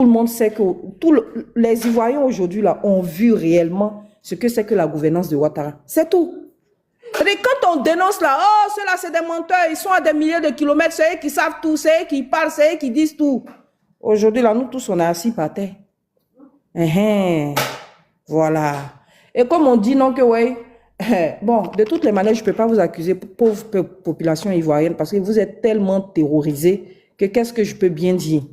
Tout le monde sait que les Ivoiriens aujourd'hui là ont vu réellement ce que c'est que la gouvernance de Ouattara. C'est tout. Et quand on dénonce là, oh, ceux-là c'est des menteurs, ils sont à des milliers de kilomètres, c'est eux qui savent tout, c'est eux qui parlent, c'est eux qui disent tout. Aujourd'hui là, nous tous on est assis par terre. Voilà. Et comme on dit non que ouais, bon, de toutes les manières, je ne peux pas vous accuser, pauvre population ivoirienne, parce que vous êtes tellement terrorisés que qu'est-ce que je peux bien dire?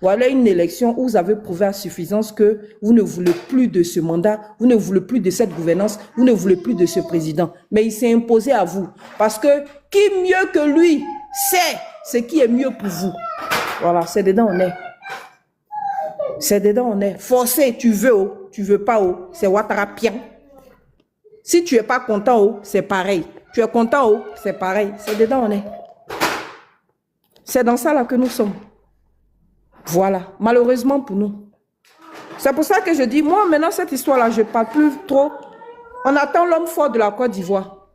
Voilà une élection où vous avez prouvé à suffisance que vous ne voulez plus de ce mandat, vous ne voulez plus de cette gouvernance, vous ne voulez plus de ce président. Mais il s'est imposé à vous. Parce que qui mieux que lui sait ce qui est mieux pour vous? Voilà, c'est dedans on est. C'est dedans on est. Forcé, tu veux oh, tu veux pas oh, c'est Ouattara bien. Si tu n'es pas content oh, c'est pareil. Tu es content oh, c'est pareil. C'est dedans on est. C'est dans ça là que nous sommes. Voilà, malheureusement pour nous. C'est pour ça que je dis, moi maintenant cette histoire-là, je ne parle plus trop. On attend l'homme fort de la Côte d'Ivoire.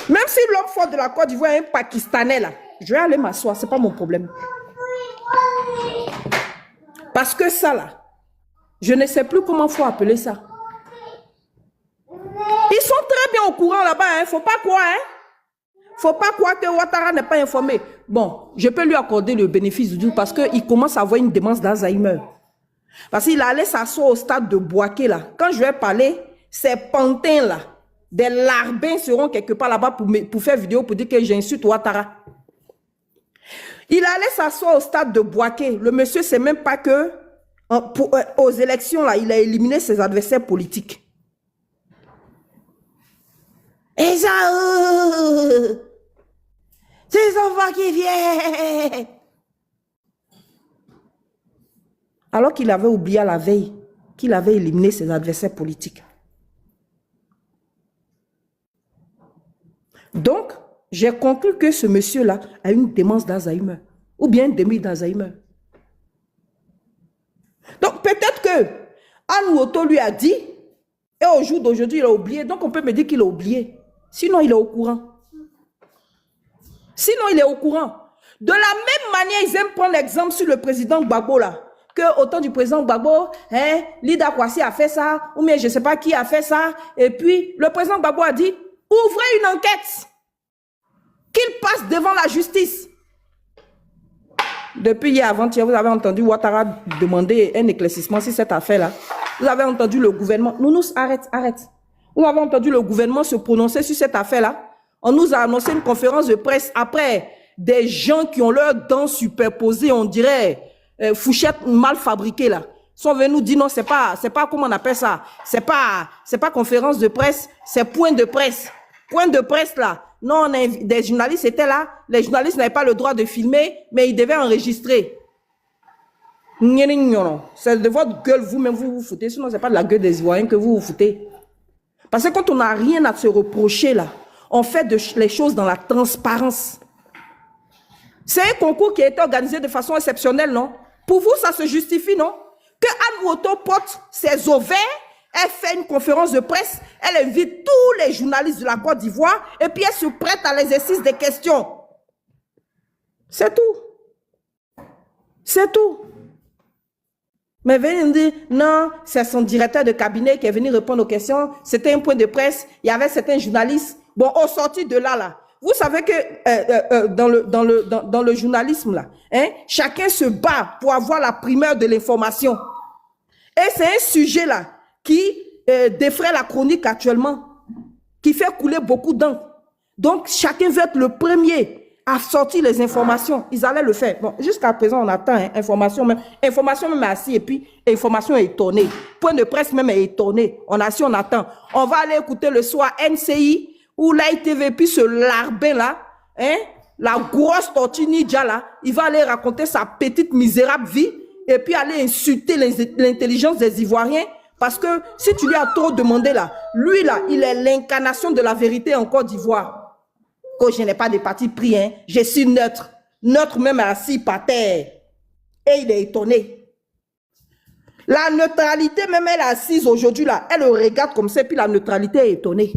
Même si l'homme fort de la Côte d'Ivoire est un Pakistanais là, je vais aller m'asseoir, ce n'est pas mon problème. Parce que ça là, je ne sais plus comment il faut appeler ça. Ils sont très bien au courant là-bas, il ne faut pas croire, faut pas croire que Ouattara n'est pas informé. Bon, je peux lui accorder le bénéfice du doute parce qu'il commence à avoir une démence d'Alzheimer. Parce qu'il allait s'asseoir au stade de Boaké là. Quand je vais parler, ces pantins là, des larbins seront quelque part là-bas pour faire vidéo pour dire que j'insulte Ouattara. Il allait s'asseoir au stade de Boaké. Le monsieur ne sait même pas que aux élections là, il a éliminé ses adversaires politiques. Et ça, ces enfants qui viennent. Alors qu'il avait oublié à la veille qu'il avait éliminé ses adversaires politiques. Donc, j'ai conclu que ce monsieur-là a une démence d'Alzheimer. Ou bien une demi d'Alzheimer. Donc, peut-être que Anne Ouattara lui a dit, et au jour d'aujourd'hui, il a oublié. Donc, on peut me dire qu'il a oublié. Sinon, il est au courant. Sinon, il est au courant. De la même manière, ils aiment prendre l'exemple sur le président Gbagbo là. Que au temps du président Gbagbo, Lida Kwasi a fait ça, ou bien je ne sais pas qui a fait ça. Et puis, le président Gbagbo a dit, ouvrez une enquête. Qu'il passe devant la justice. Depuis hier avant-hier, vous avez entendu Ouattara demander un éclaircissement sur cette affaire-là. Vous avez entendu le gouvernement. Arrête. Vous avez entendu le gouvernement se prononcer sur cette affaire-là. On nous a annoncé une conférence de presse après des gens qui ont leurs dents superposées, on dirait fouchettes mal fabriquées là. Ils sont venus nous dire non, c'est pas comment on appelle ça. C'est pas conférence de presse, c'est point de presse. Point de presse là. Non, des journalistes étaient là. Les journalistes n'avaient pas le droit de filmer, mais ils devaient enregistrer. C'est de votre gueule, vous-même, vous vous foutez. Sinon, c'est pas de la gueule des Ivoiriens que vous vous foutez. Parce que quand on n'a rien à se reprocher là, on fait les choses dans la transparence. C'est un concours qui a été organisé de façon exceptionnelle, non? Pour vous, ça se justifie, non? Que Anne Ouattara porte ses ovaires, elle fait une conférence de presse, elle invite tous les journalistes de la Côte d'Ivoire et puis elle se prête à l'exercice des questions. C'est tout. C'est tout. Mais venez me dire, non, c'est son directeur de cabinet qui est venu répondre aux questions, c'était un point de presse, il y avait certains journalistes. Bon, au sorti de là, vous savez que dans le journalisme, là, chacun se bat pour avoir la primeur de l'information. Et c'est un sujet là qui défraie la chronique actuellement, qui fait couler beaucoup d'encre. Donc, chacun veut être le premier à sortir les informations. Ils allaient le faire. Bon, jusqu'à présent, on attend information même assis et puis information est étonnée. Point de presse même est étonné. On assis, on attend. On va aller écouter le soir NCI ou l'ITV, puis ce larbin là, la grosse tortue Nidja là, il va aller raconter sa petite misérable vie et puis aller insulter l'intelligence des Ivoiriens. Parce que si tu lui as trop demandé là, lui là, il est l'incarnation de la vérité en Côte d'Ivoire. Que je n'ai pas de parti pris, je suis neutre. Neutre même assis par terre. Et il est étonné. La neutralité même elle est assise aujourd'hui là, elle le regarde comme ça, puis la neutralité est étonnée.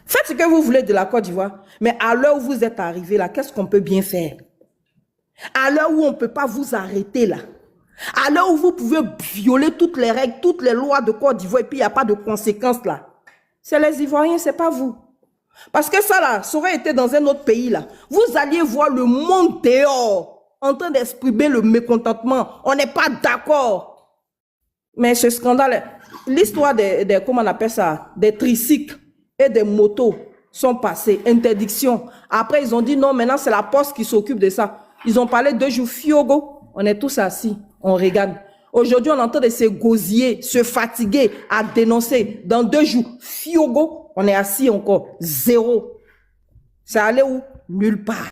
Faites ce que vous voulez de la Côte d'Ivoire, mais à l'heure où vous êtes arrivé là, qu'est-ce qu'on peut bien faire? À l'heure où on ne peut pas vous arrêter là. À l'heure où vous pouvez violer toutes les règles, toutes les lois de Côte d'Ivoire et puis il n'y a pas de conséquences là. C'est les Ivoiriens, ce n'est pas vous. Parce que ça là, ça aurait été dans un autre pays là. Vous alliez voir le monde dehors en train d'exprimer le mécontentement. On n'est pas d'accord. Mais ce scandale, l'histoire des, comment on appelle ça, des tricycles et des motos sont passées. Interdiction. Après, ils ont dit non, maintenant c'est la poste qui s'occupe de ça. Ils ont parlé 2 jours. Fiogo, on est tous assis, on regarde. Aujourd'hui, on entend de se gosier, se fatiguer, à dénoncer. Dans 2 jours, Fiogo, on est assis encore. 0. Ça allait où? Nulle part.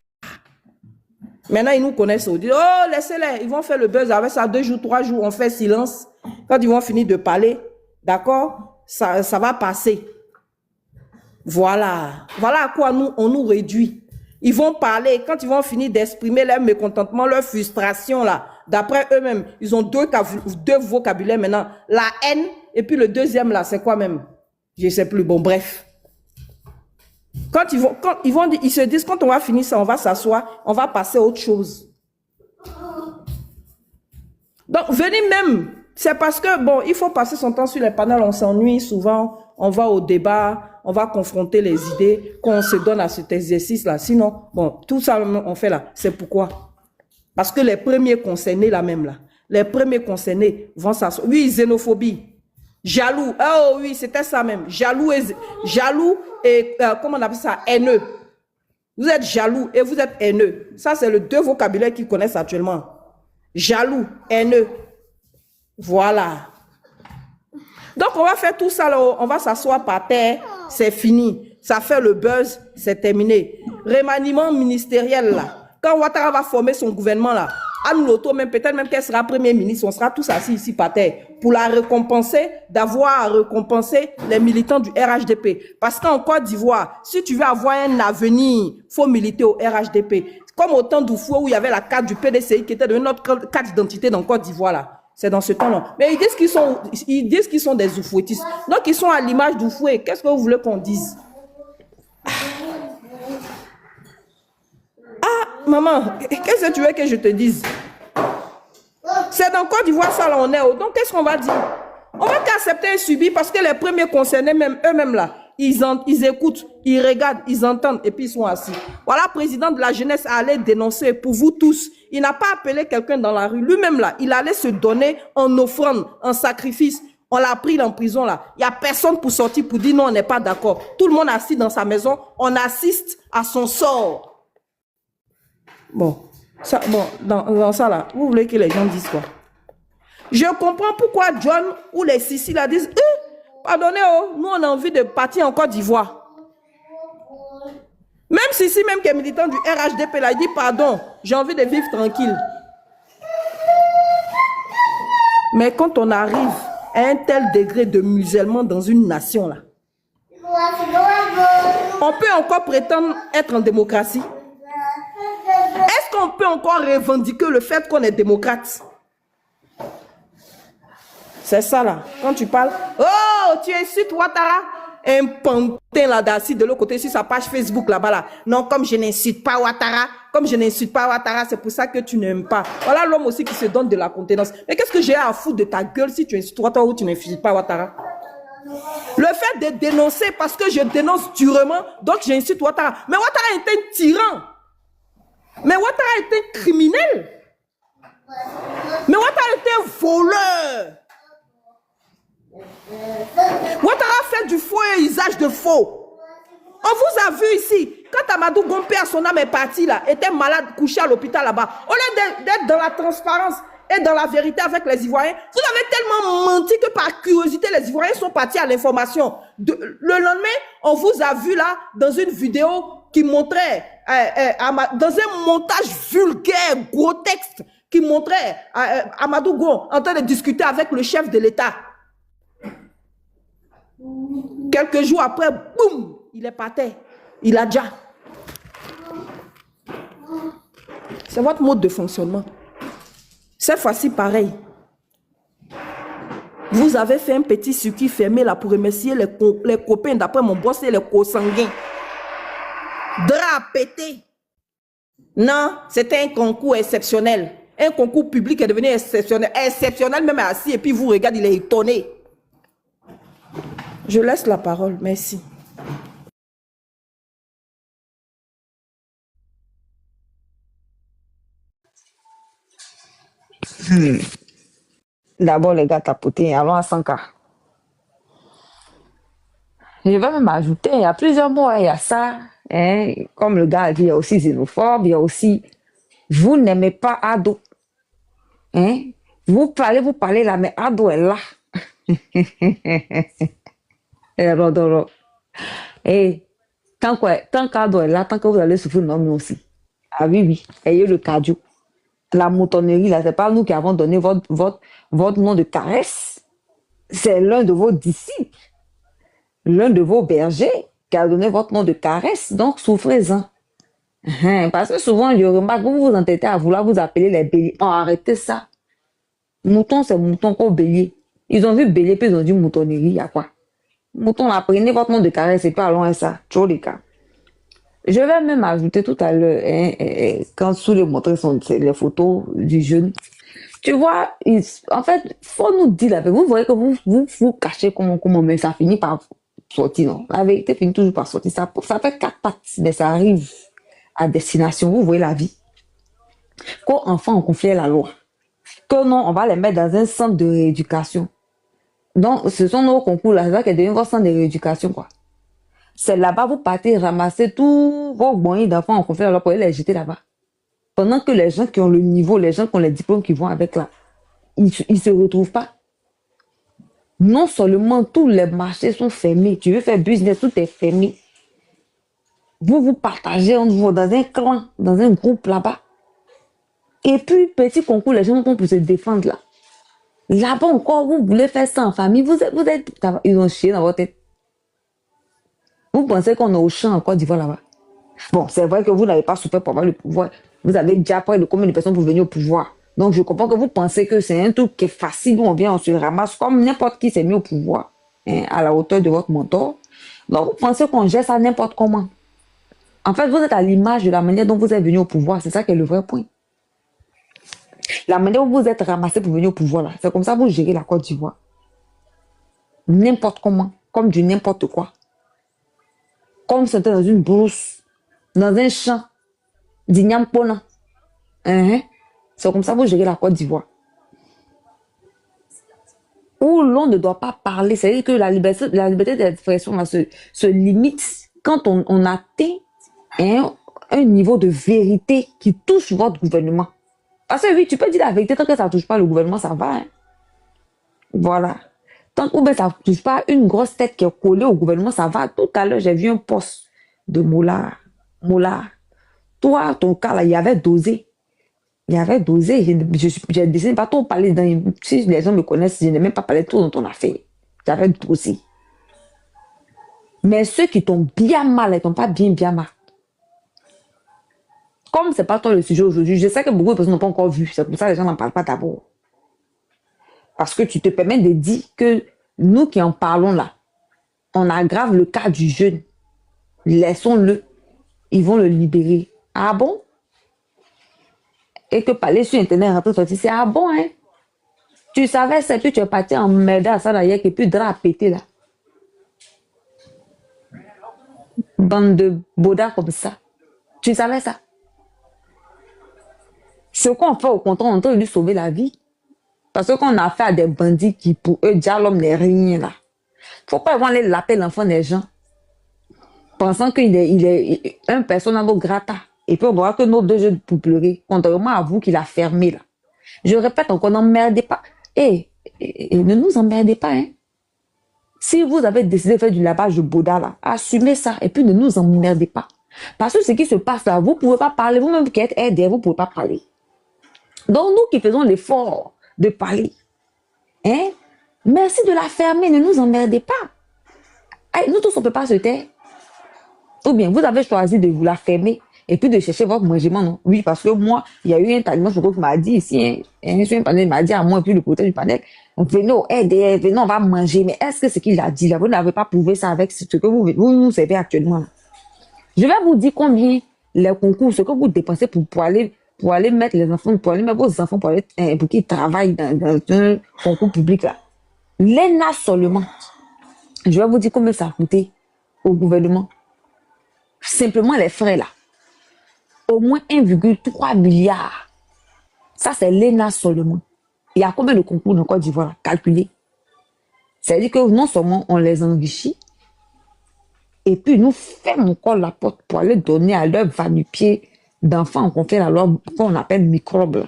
Maintenant, ils nous connaissent. Ils disent, oh, laissez-les. Ils vont faire le buzz avec ça. 2 jours, 3 jours, on fait silence. Quand ils vont finir de parler, d'accord, ça va passer. Voilà. Voilà à quoi on nous réduit. Ils vont parler. Quand ils vont finir d'exprimer leur mécontentement, leur frustration, là, d'après eux-mêmes, ils ont 2 vocabulaires maintenant. La haine, et puis le deuxième, là, c'est quoi même? Je ne sais plus. Bon, bref. Quand ils se disent, quand on va finir ça, on va s'asseoir, on va passer à autre chose. Donc, venez même. C'est parce que, bon, il faut passer son temps sur les panels, on s'ennuie souvent, on va au débat, on va confronter les idées, qu'on se donne à cet exercice-là. Sinon, bon, tout ça, on fait là. C'est pourquoi? Parce que les premiers concernés, là même, là, les premiers concernés vont s'asseoir. Oui, xénophobie. Jaloux. Oh oui, c'était ça même. Jaloux et comment on appelle ça? Haineux. Vous êtes jaloux et vous êtes haineux. Ça, c'est le 2 vocabulaires qu'ils connaissent actuellement. Jaloux, haineux. Voilà. Donc, on va faire tout ça, là, on va s'asseoir par terre, c'est fini. Ça fait le buzz, c'est terminé. Remaniement ministériel, là. Quand Ouattara va former son gouvernement, là, Anne Loto, même peut-être même qu'elle sera Premier ministre, on sera tous assis ici par terre pour la récompenser, d'avoir à récompenser les militants du RHDP. Parce qu'en Côte d'Ivoire, si tu veux avoir un avenir, il faut militer au RHDP. Comme au temps d'Oufoué où il y avait la carte du PDCI qui était devenue notre carte d'identité dans Côte d'Ivoire là. C'est dans ce temps-là. Mais ils disent qu'ils sont des oufouettistes. Donc ils sont à l'image d'Oufoué. Qu'est-ce que vous voulez qu'on dise? Maman, qu'est-ce que tu veux que je te dise? C'est dans Côte d'Ivoire, ça là, on est. Donc, qu'est-ce qu'on va dire? On va qu'accepter et subir parce que les premiers concernés, même eux-mêmes là, ils écoutent, ils regardent, ils entendent et puis ils sont assis. Voilà, président de la jeunesse allait dénoncer pour vous tous. Il n'a pas appelé quelqu'un dans la rue. Lui-même là, il allait se donner en offrande, en sacrifice. On l'a pris en prison là. Il n'y a personne pour sortir pour dire non, on n'est pas d'accord. Tout le monde assis dans sa maison, on assiste à son sort. Bon, ça, bon dans ça là, vous voulez que les gens disent quoi? Je comprends pourquoi John ou les Sissi là disent pardonnez, nous on a envie de partir en Côte d'Ivoire. Même Sissi, même qui est militant du RHDP là, il dit pardon, j'ai envie de vivre tranquille. Mais quand on arrive à un tel degré de musellement dans une nation là, on peut encore prétendre être en démocratie? Est-ce qu'on peut encore revendiquer le fait qu'on est démocrate? C'est ça là. Quand tu parles, oh, tu incites Ouattara, un pantin là d'assis de l'autre côté sur sa page Facebook là-bas là. Non, comme je n'incite pas Ouattara, c'est pour ça que tu n'aimes pas. Voilà l'homme aussi qui se donne de la contenance. Mais qu'est-ce que j'ai à foutre de ta gueule si tu incites Ouattara ou tu n'incites pas Ouattara? Le fait de dénoncer parce que je dénonce durement, donc j'incite Ouattara. Mais Ouattara est un tyran. Mais Ouattara est un criminel. Mais Ouattara est un voleur. Ouattara fait du faux et usage de faux. On vous a vu ici, quand Amadou Gompé à son âme est parti là, était malade, couché à l'hôpital là-bas, au lieu d'être dans la transparence et dans la vérité avec les Ivoiriens, vous avez tellement menti que par curiosité, les Ivoiriens sont partis à l'information. Le lendemain, on vous a vu là, dans une vidéo qui montrait, dans un montage vulgaire, gros texte, qui montrait Amadou Gon en train de discuter avec le chef de l'État. Quelques jours après, boum, il est par terre. Il a déjà. C'est votre mode de fonctionnement. Cette fois-ci, pareil. Vous avez fait un petit circuit fermé là pour remercier les copains d'après mon boss et les co-sanguins. Drap pété. Non, c'était un concours exceptionnel. Un concours public est devenu exceptionnel. Exceptionnel, même assis, et puis vous regardez, il est étonné. Je laisse la parole, merci. D'abord, les gars tapotés, allons à 100K. Je vais même ajouter, il y a plusieurs mots, hein, il y a ça, hein, comme le gars a dit, il y a aussi xénophobe, il y a aussi, vous n'aimez pas Ado. Hein? Vous parlez là, mais Ado est là. Et Rodoro. Et tant qu'Ado est là, tant que vous allez souffrir, non, nous aussi. Ah oui, oui, ayez le cardio. La moutonnerie, là, c'est pas nous qui avons donné votre nom de caresse. C'est l'un de vos disciples, l'un de vos bergers qui a donné votre nom de caresse. Donc, souffrez-en. Parce que souvent, je remarque que vous vous entêtez à vouloir vous appeler les béliers. Oh, arrêtez ça. Mouton, c'est mouton qu'au bélier. Ils ont vu bélier, puis ils ont dit moutonnerie, il y a quoi? Mouton, là, prenez votre nom de caresse et puis allons à ça. Ciao, les gars. Je vais même ajouter tout à l'heure, quand sous les montrer les photos du jeune. Tu vois, en fait, faut nous dire la vérité. Vous voyez que vous cachez comment, mais ça finit par sortir, non? La vérité finit toujours par sortir. Ça fait 4 pattes, mais ça arrive à destination. Vous voyez la vie. Quand enfant, on confie la loi. Que non, on va les mettre dans un centre de rééducation. Donc, ce sont nos concours là, c'est ça qui est devenu votre centre de rééducation, quoi. C'est là-bas, vous partez ramasser tous vos bons d'enfants en conflit alors pour les jeter là-bas. Pendant que les gens qui ont le niveau, les gens qui ont les diplômes qui vont avec là, ils se retrouvent pas. Non seulement tous les marchés sont fermés, tu veux faire business, tout est fermé. Vous partagez entre vous dans un clan, dans un groupe là-bas. Et puis, petit concours, les gens vont pour se défendre là. Là-bas encore, vous voulez faire ça en famille, vous êtes, ils ont chié dans votre tête. Vous pensez qu'on est au champ en Côte d'Ivoire là-bas? Bon, c'est vrai que vous n'avez pas souffert pour avoir le pouvoir. Vous avez déjà près de combien de personnes pour venir au pouvoir. Donc, je comprends que vous pensez que c'est un truc qui est facile, où on vient, on se ramasse comme n'importe qui s'est mis au pouvoir, hein, à la hauteur de votre mentor. Donc, vous pensez qu'on gère ça n'importe comment. En fait, vous êtes à l'image de la manière dont vous êtes venu au pouvoir. C'est ça qui est le vrai point. La manière dont vous êtes ramassé pour venir au pouvoir, là, c'est comme ça que vous gérez la Côte d'Ivoire. N'importe comment, comme du n'importe quoi. Comme si c'était dans une brousse, dans un champ, d'Ignampona. C'est comme ça que vous gérez la Côte d'Ivoire. Où l'on ne doit pas parler, c'est-à-dire que la liberté d'expression se limite quand on atteint un niveau de vérité qui touche votre gouvernement. Parce que oui, tu peux dire la vérité, tant que ça ne touche pas le gouvernement, ça va. Hein? Voilà. Tant que ça ne touche pas une grosse tête qui est collée au gouvernement, ça va. Tout à l'heure, j'ai vu un post de Moulard. Toi, ton cas là, il y avait dosé. Il y avait dosé. J'ai décidé de pas trop parler. Si les gens me connaissent, je n'ai même pas parlé tout dans ton affaire. J'avais dosé. Mais ceux qui t'ont bien mal, ils t'ont pas bien mal. Comme c'est pas toi le sujet aujourd'hui, je sais que beaucoup de personnes n'ont pas encore vu. C'est pour ça que les gens n'en parlent pas d'abord. Parce que tu te permets de dire que nous qui en parlons là, on aggrave le cas du jeune. Laissons-le. Ils vont le libérer. Ah bon? Et que parler sur Internet, rentrer sortir, c'est ah bon, hein? Tu savais ça, puis tu es parti en merde à ça d'ailleurs, et puis drap à péter là. Bande de bodas comme ça. Tu savais ça? Ce qu'on fait au contraire, on est en train de lui sauver la vie. Parce qu'on a affaire à des bandits qui, pour eux, déjà l'homme n'est rien là. Faut pas aller laper l'enfant des gens. Pensant qu'il est un persona non grata. Et puis on voit que nos deux jeux pour pleurer. Contrairement à vous qui l'a fermé là. Je répète encore, n'emmerdez pas. Ne nous emmerdez pas, hein. Si vous avez décidé de faire du lavage de Bouddha là, assumez ça. Et puis ne nous emmerdez pas. Parce que ce qui se passe là, vous ne pouvez pas parler. Vous-même qui êtes aidé, vous ne pouvez pas parler. Donc nous qui faisons l'effort de parler, hein, merci de la fermer, ne nous emmerdez pas. Hey, nous tous on ne peut pas se taire. Ou bien vous avez choisi de vous la fermer et puis de chercher votre mangement, non? Oui, parce que moi, il y a eu un talisman qui m'a dit ici, un panel m'a dit à moi, puis le protège du panel, venez, aidez, venez, on va manger. Mais est-ce que ce qu'il a dit là, vous n'avez pas prouvé ça avec ce que vous nous servez actuellement là? Je vais vous dire combien les concours, ce que vous dépensez pour aller mettre les enfants, pour aller mettre vos enfants pour qu'ils travaillent dans un concours public là. L'ENA seulement, je vais vous dire combien ça a coûté au gouvernement. Simplement les frais là. Au moins 1,3 milliard. Ça, c'est l'ENA seulement. Il y a combien de concours en Côte d'Ivoire? Calculez. C'est-à-dire que non seulement on les enrichit, et puis nous fermons encore la porte pour aller donner à leur va-nu-pied d'enfants qu'on fait la loi, qu'on appelle microbes,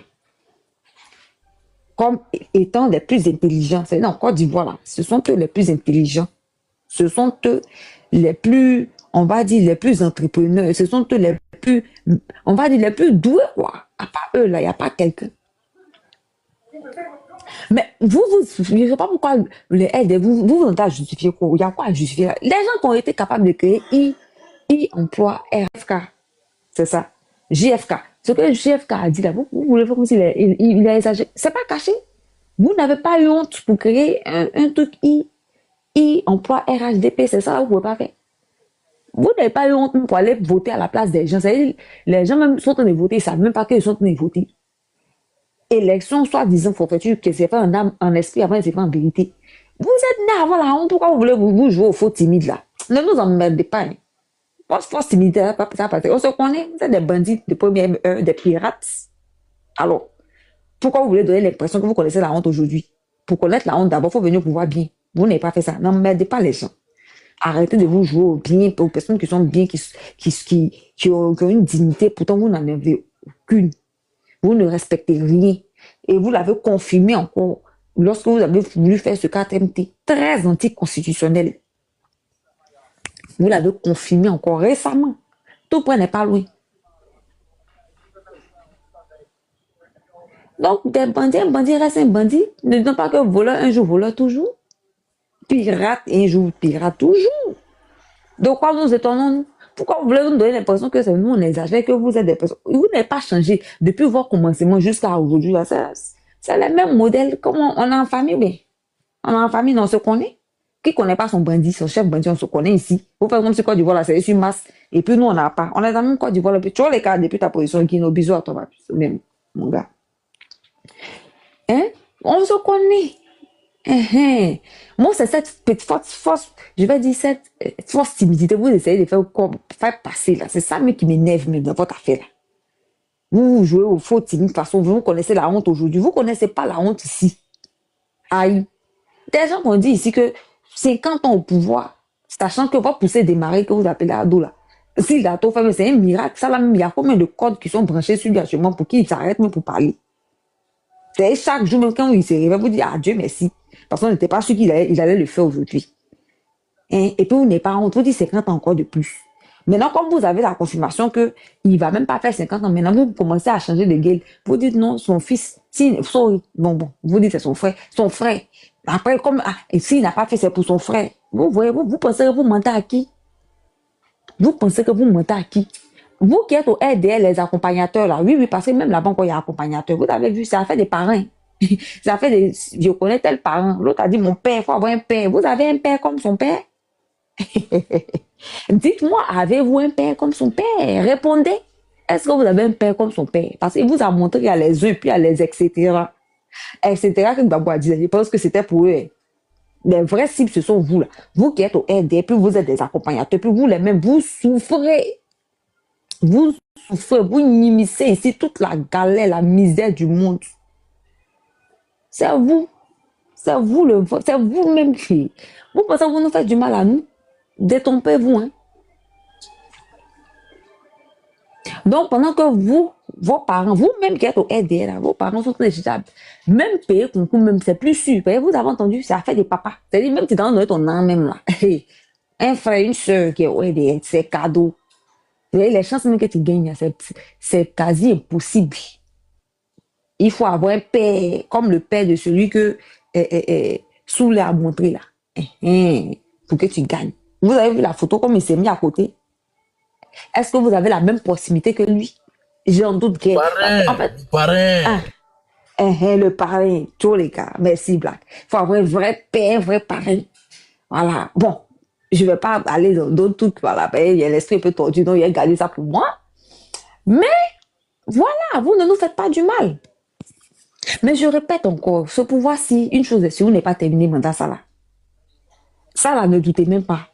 comme étant les plus intelligents. C'est-à-dire en Côte d'Ivoire, là, ce sont eux les plus intelligents. Ce sont eux les plus, on va dire, les plus entrepreneurs. Ce sont eux les plus, on va dire, les plus doués, quoi. À part eux, là, il n'y a pas quelqu'un. Mais je ne sais pas pourquoi les aides, vous avez justifié quoi? Il y a quoi à justifier là? Les gens qui ont été capables de créer emploi RFK, c'est ça. JFK. Ce que JFK a dit là, vous voulez faire comme s'il a exagéré. C'est pas caché. Vous n'avez pas eu honte pour créer un truc emploi RHDP, c'est ça, vous ne pouvez pas faire. Vous n'avez pas eu honte pour aller voter à la place des gens. C'est-à-dire, les gens même sont en train de voter, ils ne savent même pas qu'ils sont en train de voter. Élection, soi-disant forfaiture, que c'est fait en âme, en esprit, avant c'est fait en vérité. Vous êtes né avant la honte, pourquoi vous voulez vous jouer au faux timide là? Ne nous emmerdez pas. Hein. Fausse timidité, ça passe. On se connaît, vous êtes des bandits de première heure, des pirates. Alors, pourquoi vous voulez donner l'impression que vous connaissez la honte aujourd'hui? Pour connaître la honte, d'abord, il faut venir au pouvoir bien. Vous n'avez pas fait ça. N'emmerdez pas les gens. Arrêtez de vous jouer au bien, aux personnes qui sont bien, qui ont une dignité. Pourtant, vous n'en avez aucune. Vous ne respectez rien. Et vous l'avez confirmé encore lorsque vous avez voulu faire ce 4MT très anticonstitutionnel. Vous l'avez confirmé encore récemment. Tout point n'est pas loin. Donc, des bandits, un bandit reste un bandit. Ne disons pas que voleur, un jour voleur toujours. Pirate, un jour pirate toujours. Donc, quoi nous étonnons-nous? Pourquoi vous voulez nous donner l'impression que c'est nous, on exagère, que vous êtes des personnes. Vous n'avez pas changé depuis votre commencement jusqu'à aujourd'hui. C'est le même modèle. Comment on est en famille, bien. On est en famille, on se connaît. Qui ne connaît pas son bandit, son chef bandit, on se connaît ici. Vous faites comme si Côte d'Ivoire, là, c'est sur masse. Et puis nous, on n'a pas. On est dans le même Côte d'Ivoire. Tu vois les cas depuis ta position, qui nos bisous à toi, même, mon gars. Hein? On se connaît. Moi, c'est cette petite force, je vais dire cette force timidité, vous essayez de faire passer là. C'est ça mais qui m'énerve même dans votre affaire là. Vous jouez au faux timide de toute façon, vous connaissez la honte aujourd'hui. Vous connaissez pas la honte ici. Aïe. Des gens qui ont dit ici que 50 ans au pouvoir, sachant que votre poussée démarrer que vous appelez ado là. S'il a tout fait, mais c'est un miracle. Ça là même, il y a combien de codes qui sont branchés sur lui actuellement pour qu'ils s'arrêtent même pour parler. C'est chaque jour, même quand il se réveille, vous dites, ah Dieu merci. Parce qu'on n'était pas sûr qu'il allait le faire aujourd'hui. Hein? Et puis, vous n'êtes pas honte, vous dites 50 ans encore de plus. Maintenant, comme vous avez la confirmation qu'il ne va même pas faire 50 ans, maintenant, vous commencez à changer de gueule. Vous dites non, son fils, sorry, bon, vous dites c'est son frère. Son frère. Après, comme, et s'il n'a pas fait, c'est pour son frère. Vous voyez, vous pensez que vous mentez à qui? Vous pensez que vous mentez à qui? Vous qui êtes au RDL, les accompagnateurs, là, oui, parce que même là-bas, quand il y a accompagnateur, vous avez vu, ça a fait des parrains. Ça fait des, je connais tel parent. L'autre a dit, mon père, il faut avoir un père. Vous avez un père comme son père? Dites-moi, avez-vous un père comme son père? Répondez. Est-ce que vous avez un père comme son père? Parce qu'il vous a montré qu'il y a les œufs, puis il y a les etc. Etc. que Babou a dit. Je pense que c'était pour eux. Les vrais cibles, ce sont vous, là. Vous qui êtes au RD, puis vous êtes des accompagnateurs, puis vous les mêmes, vous souffrez. Vous souffrez, vous nimissez ici toute la galère, la misère du monde. C'est vous. C'est vous c'est vous-même qui. Vous pensez que vous nous faites du mal à nous? Détrompez-vous, hein. Donc, pendant que vous, vos parents, vous-même qui êtes au RDR, vos parents sont très échappés. Même payer concours, même, c'est plus sûr. Vous avez entendu, ça fait des papas. C'est-à-dire, même si tu donnes ton nom, même là. Un frère, une soeur qui est au RDR, c'est cadeau. Les chances même que tu gagnes, c'est quasi impossible. Il faut avoir un père, comme le père de celui que Soule a montré là. Pour que tu gagnes. Vous avez vu la photo comme il s'est mis à côté? Est-ce que vous avez la même proximité que lui? J'en doute que. En fait, le parrain, tous les cas. Merci, Black. Il faut avoir un vrai père, un vrai parrain. Voilà. Bon, je ne vais pas aller dans d'autres trucs. Voilà. Il y a l'esprit un peu tordu, donc il a gardé ça pour moi. Mais voilà, vous ne nous faites pas du mal. Mais je répète encore, ce pouvoir-ci, une chose est sûre, vous n'êtes pas terminé mandat ça là. Ça là, ne doutez même pas.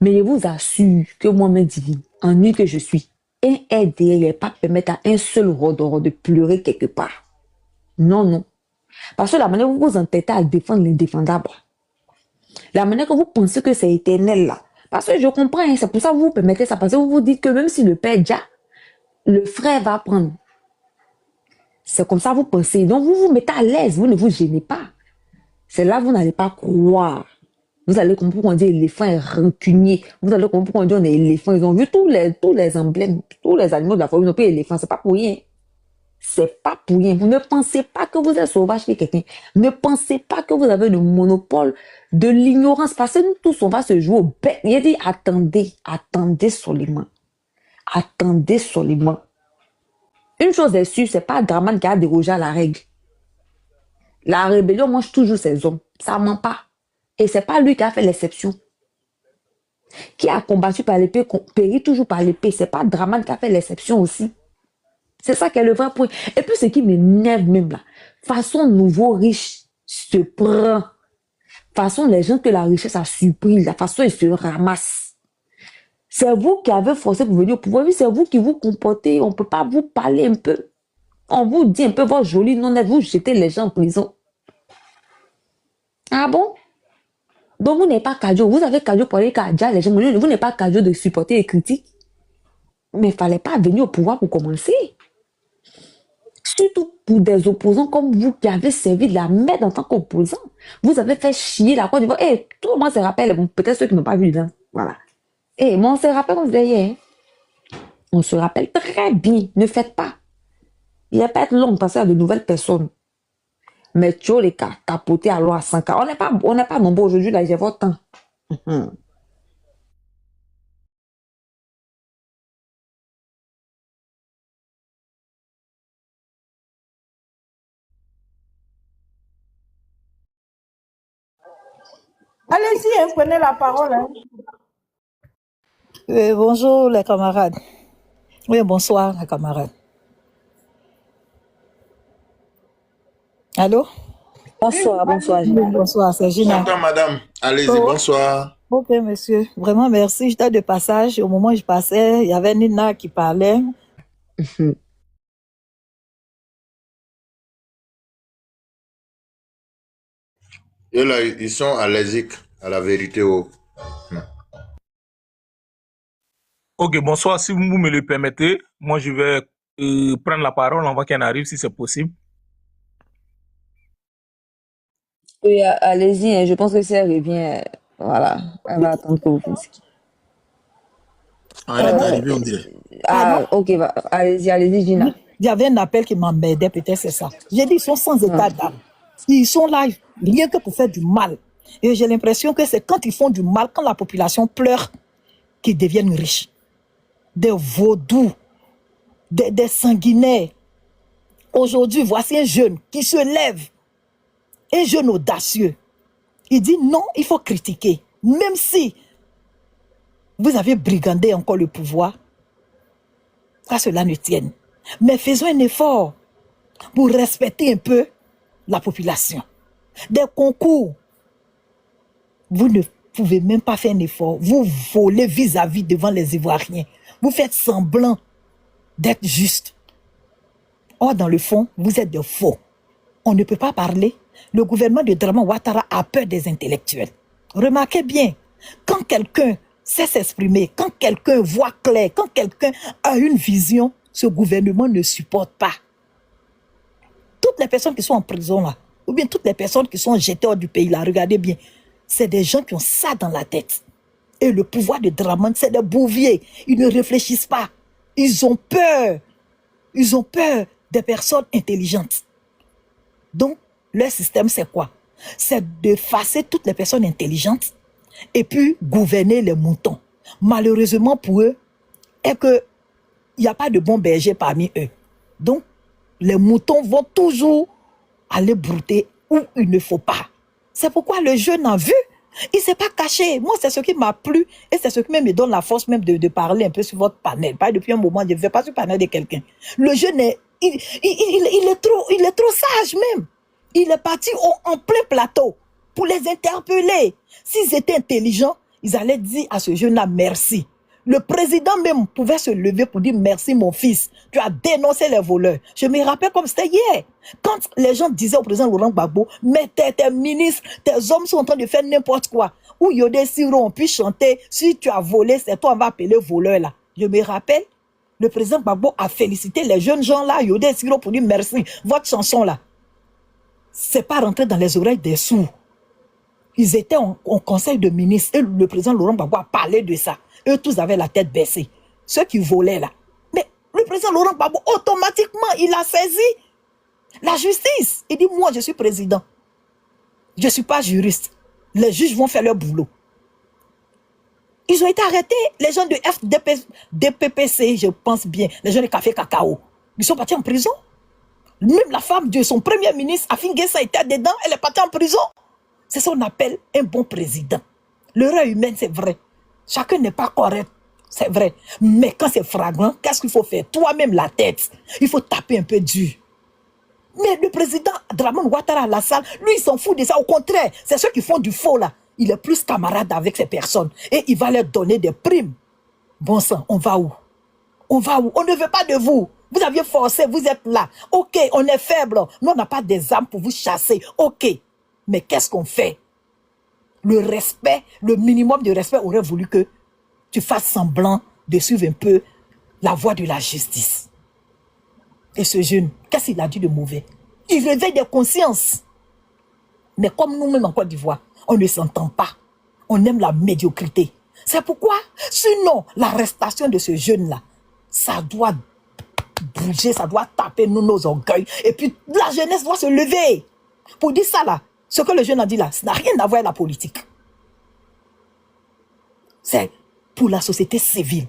Mais je vous assure que moi-même divine, en nu que je suis, un aide n'est pas permettre à un seul rodoro de pleurer quelque part. Non, non. Parce que la manière où vous vous entêtez à défendre l'indéfendable, la manière que vous pensez que c'est éternel là, parce que je comprends, hein, c'est pour ça que vous vous permettez ça, parce que vous vous dites que même si le père déjà, le frère va prendre. C'est comme ça que vous pensez. Donc vous vous mettez à l'aise, vous ne vous gênez pas. C'est là que vous n'allez pas croire. Vous allez comprendre qu'on dit éléphant est rancunier. Vous allez comprendre qu'on dit on est éléphant. Ils ont vu tous les emblèmes, tous les animaux de la forêt. Ils n'ont pas éléphant. C'est pas pour rien. C'est pas pour rien. Vous ne pensez pas que vous êtes sauvage chez quelqu'un. Ne pensez pas que vous avez le monopole de l'ignorance. Parce que nous tous, on va se jouer au bête. Il a dit attendez, attendez solement. Attendez solement. Une chose est sûre, c'est pas Draman qui a dérogé à la règle. La rébellion mange toujours ses hommes. Ça ment pas. Et c'est pas lui qui a fait l'exception. Qui a combattu par l'épée, périt toujours par l'épée. C'est pas Draman qui a fait l'exception aussi. C'est ça qui est le vrai point. Et puis ce qui m'énerve même là, façon nouveau riche se prend. Façon les gens que la richesse a surpris, la façon ils se ramassent. C'est vous qui avez forcé pour venir au pouvoir. Oui, c'est vous qui vous comportez. On ne peut pas vous parler un peu. On vous dit un peu votre joli non-net. Vous jetez les gens en prison. Ah bon? Donc vous n'êtes pas cadio. Vous avez cadio pour aller cadia les gens. Vous n'êtes pas cadio de supporter les critiques. Mais il ne fallait pas venir au pouvoir pour commencer. Surtout pour des opposants comme vous qui avez servi de la merde en tant qu'opposant. Vous avez fait chier la Côte d'Ivoire. Et tout le monde se rappelle, peut-être ceux qui n'ont pas vu, hein. Voilà. Et moi, on se rappelle, on se dit, on se rappelle très bien. Ne faites pas. Il n'y a pas être long de passer à de nouvelles personnes. Mais tu les cas, tapoter alors à 5 ans. On n'est pas nombreux aujourd'hui, là, j'ai votre temps. Allez-y, hein, prenez la parole. Hein. Bonjour les camarades. Oui, bonsoir les camarades. Allô? Bonsoir, bonsoir, Oui, Gina. bonsoir, c'est Gina. Bonsoir, madame. Allez-y, Oh, bonsoir. ok, monsieur. Vraiment, merci. J'étais de passage. Au moment où je passais, il y avait Nina qui parlait. Et là, ils sont allergiques à la vérité. Oh. Ok, bonsoir. Si vous me le permettez, moi je vais prendre la parole avant qu'elle arrive, si c'est possible. Oui, allez-y, hein, je pense que si elle revient, voilà, elle va attendre que vous finissiez. Ah, elle est arrivée, on dirait. Ah non? Ok, allez-y, Gina. Il y avait un appel qui m'emmerdait, peut-être c'est ça. J'ai dit, ils sont sans état d'âme. Ils sont là rien que pour faire du mal. Et j'ai l'impression que c'est quand ils font du mal, quand la population pleure, qu'ils deviennent riches. Des vaudous, des sanguinaires. Aujourd'hui, voici un jeune qui se lève, un jeune audacieux. Il dit non, il faut critiquer. Même si vous avez brigandé encore le pouvoir, qu'à cela ne tienne. Mais faisons un effort pour respecter un peu la population. Des concours, vous ne pouvez même pas faire un effort. Vous volez vis-à-vis devant les Ivoiriens. Vous faites semblant d'être juste. Or, dans le fond, vous êtes de faux. On ne peut pas parler. Le gouvernement de Draman Ouattara a peur des intellectuels. Remarquez bien, quand quelqu'un sait s'exprimer, quand quelqu'un voit clair, quand quelqu'un a une vision, ce gouvernement ne supporte pas. Toutes les personnes qui sont en prison là, ou bien toutes les personnes qui sont jetées hors du pays là, regardez bien, c'est des gens qui ont ça dans la tête. Et le pouvoir de Draman, c'est des bouviers. Ils ne réfléchissent pas. Ils ont peur. Ils ont peur des personnes intelligentes. Donc, leur système, c'est quoi? C'est d'effacer toutes les personnes intelligentes et puis gouverner les moutons. Malheureusement pour eux, est que il n'y a pas de bons bergers parmi eux. Donc, les moutons vont toujours aller brouter où il ne faut pas. C'est pourquoi le jeune a vu Il ne s'est pas caché. Moi, c'est ce qui m'a plu et c'est ce qui me donne la force même de parler un peu sur votre panel. Pas depuis un moment, je ne vais pas sur le panel de quelqu'un. Le jeune est, il est trop sage même. Il est parti en plein plateau pour les interpeller. S'ils étaient intelligents, ils allaient dire à ce jeune-là merci. Le président même pouvait se lever pour dire merci mon fils, tu as dénoncé les voleurs. Je me rappelle comme c'était hier. Quand les gens disaient au président Laurent Gbagbo, mais tes ministres, tes hommes sont en train de faire n'importe quoi. Ou Yodé Siro, on puisse chanter, si tu as volé, c'est toi, on va appeler voleur là. Je me rappelle, le président Gbagbo a félicité les jeunes gens là, Yodé Siro, pour dire merci. Votre chanson là, c'est pas rentré dans les oreilles des sourds. Ils étaient en conseil de ministres et le président Laurent Gbagbo a parlé de ça. Eux tous avaient la tête baissée. Ceux qui volaient là. Mais le président Laurent Gbagbo, automatiquement, il a saisi la justice. Il dit, moi, je suis président. Je ne suis pas juriste. Les juges vont faire leur boulot. Ils ont été arrêtés. Les gens de DPPC, je pense bien. Les gens de Café Cacao. Ils sont partis en prison. Même la femme de son premier ministre, Afin Guessa, était dedans. Elle est partie en prison. C'est ce qu'on appelle un bon président. L'erreur humaine, c'est vrai. Chacun n'est pas correct, c'est vrai. Mais quand c'est flagrant, qu'est-ce qu'il faut faire? Toi-même, la tête. Il faut taper un peu dur. Mais le président Dramane Ouattara à la salle, lui, il s'en fout de ça. Au contraire, c'est ceux qui font du faux là. Il est plus camarade avec ces personnes. Et il va leur donner des primes. Bon sang, on va où? On va où? On ne veut pas de vous. Vous aviez forcé, vous êtes là. Ok, on est faible. Nous, on n'a pas des armes pour vous chasser. Ok. Mais qu'est-ce qu'on fait? Le respect, le minimum de respect aurait voulu que tu fasses semblant de suivre un peu la voie de la justice. Et ce jeune, qu'est-ce qu'il a dit de mauvais? Il réveille des consciences. Mais comme nous-mêmes en Côte d'Ivoire, on ne s'entend pas. On aime la médiocrité. C'est pourquoi, sinon, l'arrestation de ce jeune-là, ça doit bouger, ça doit taper nos orgueils. Et puis, la jeunesse doit se lever. Pour dire ça là, ce que le jeune a dit là, ça n'a rien à voir avec la politique. C'est pour la société civile.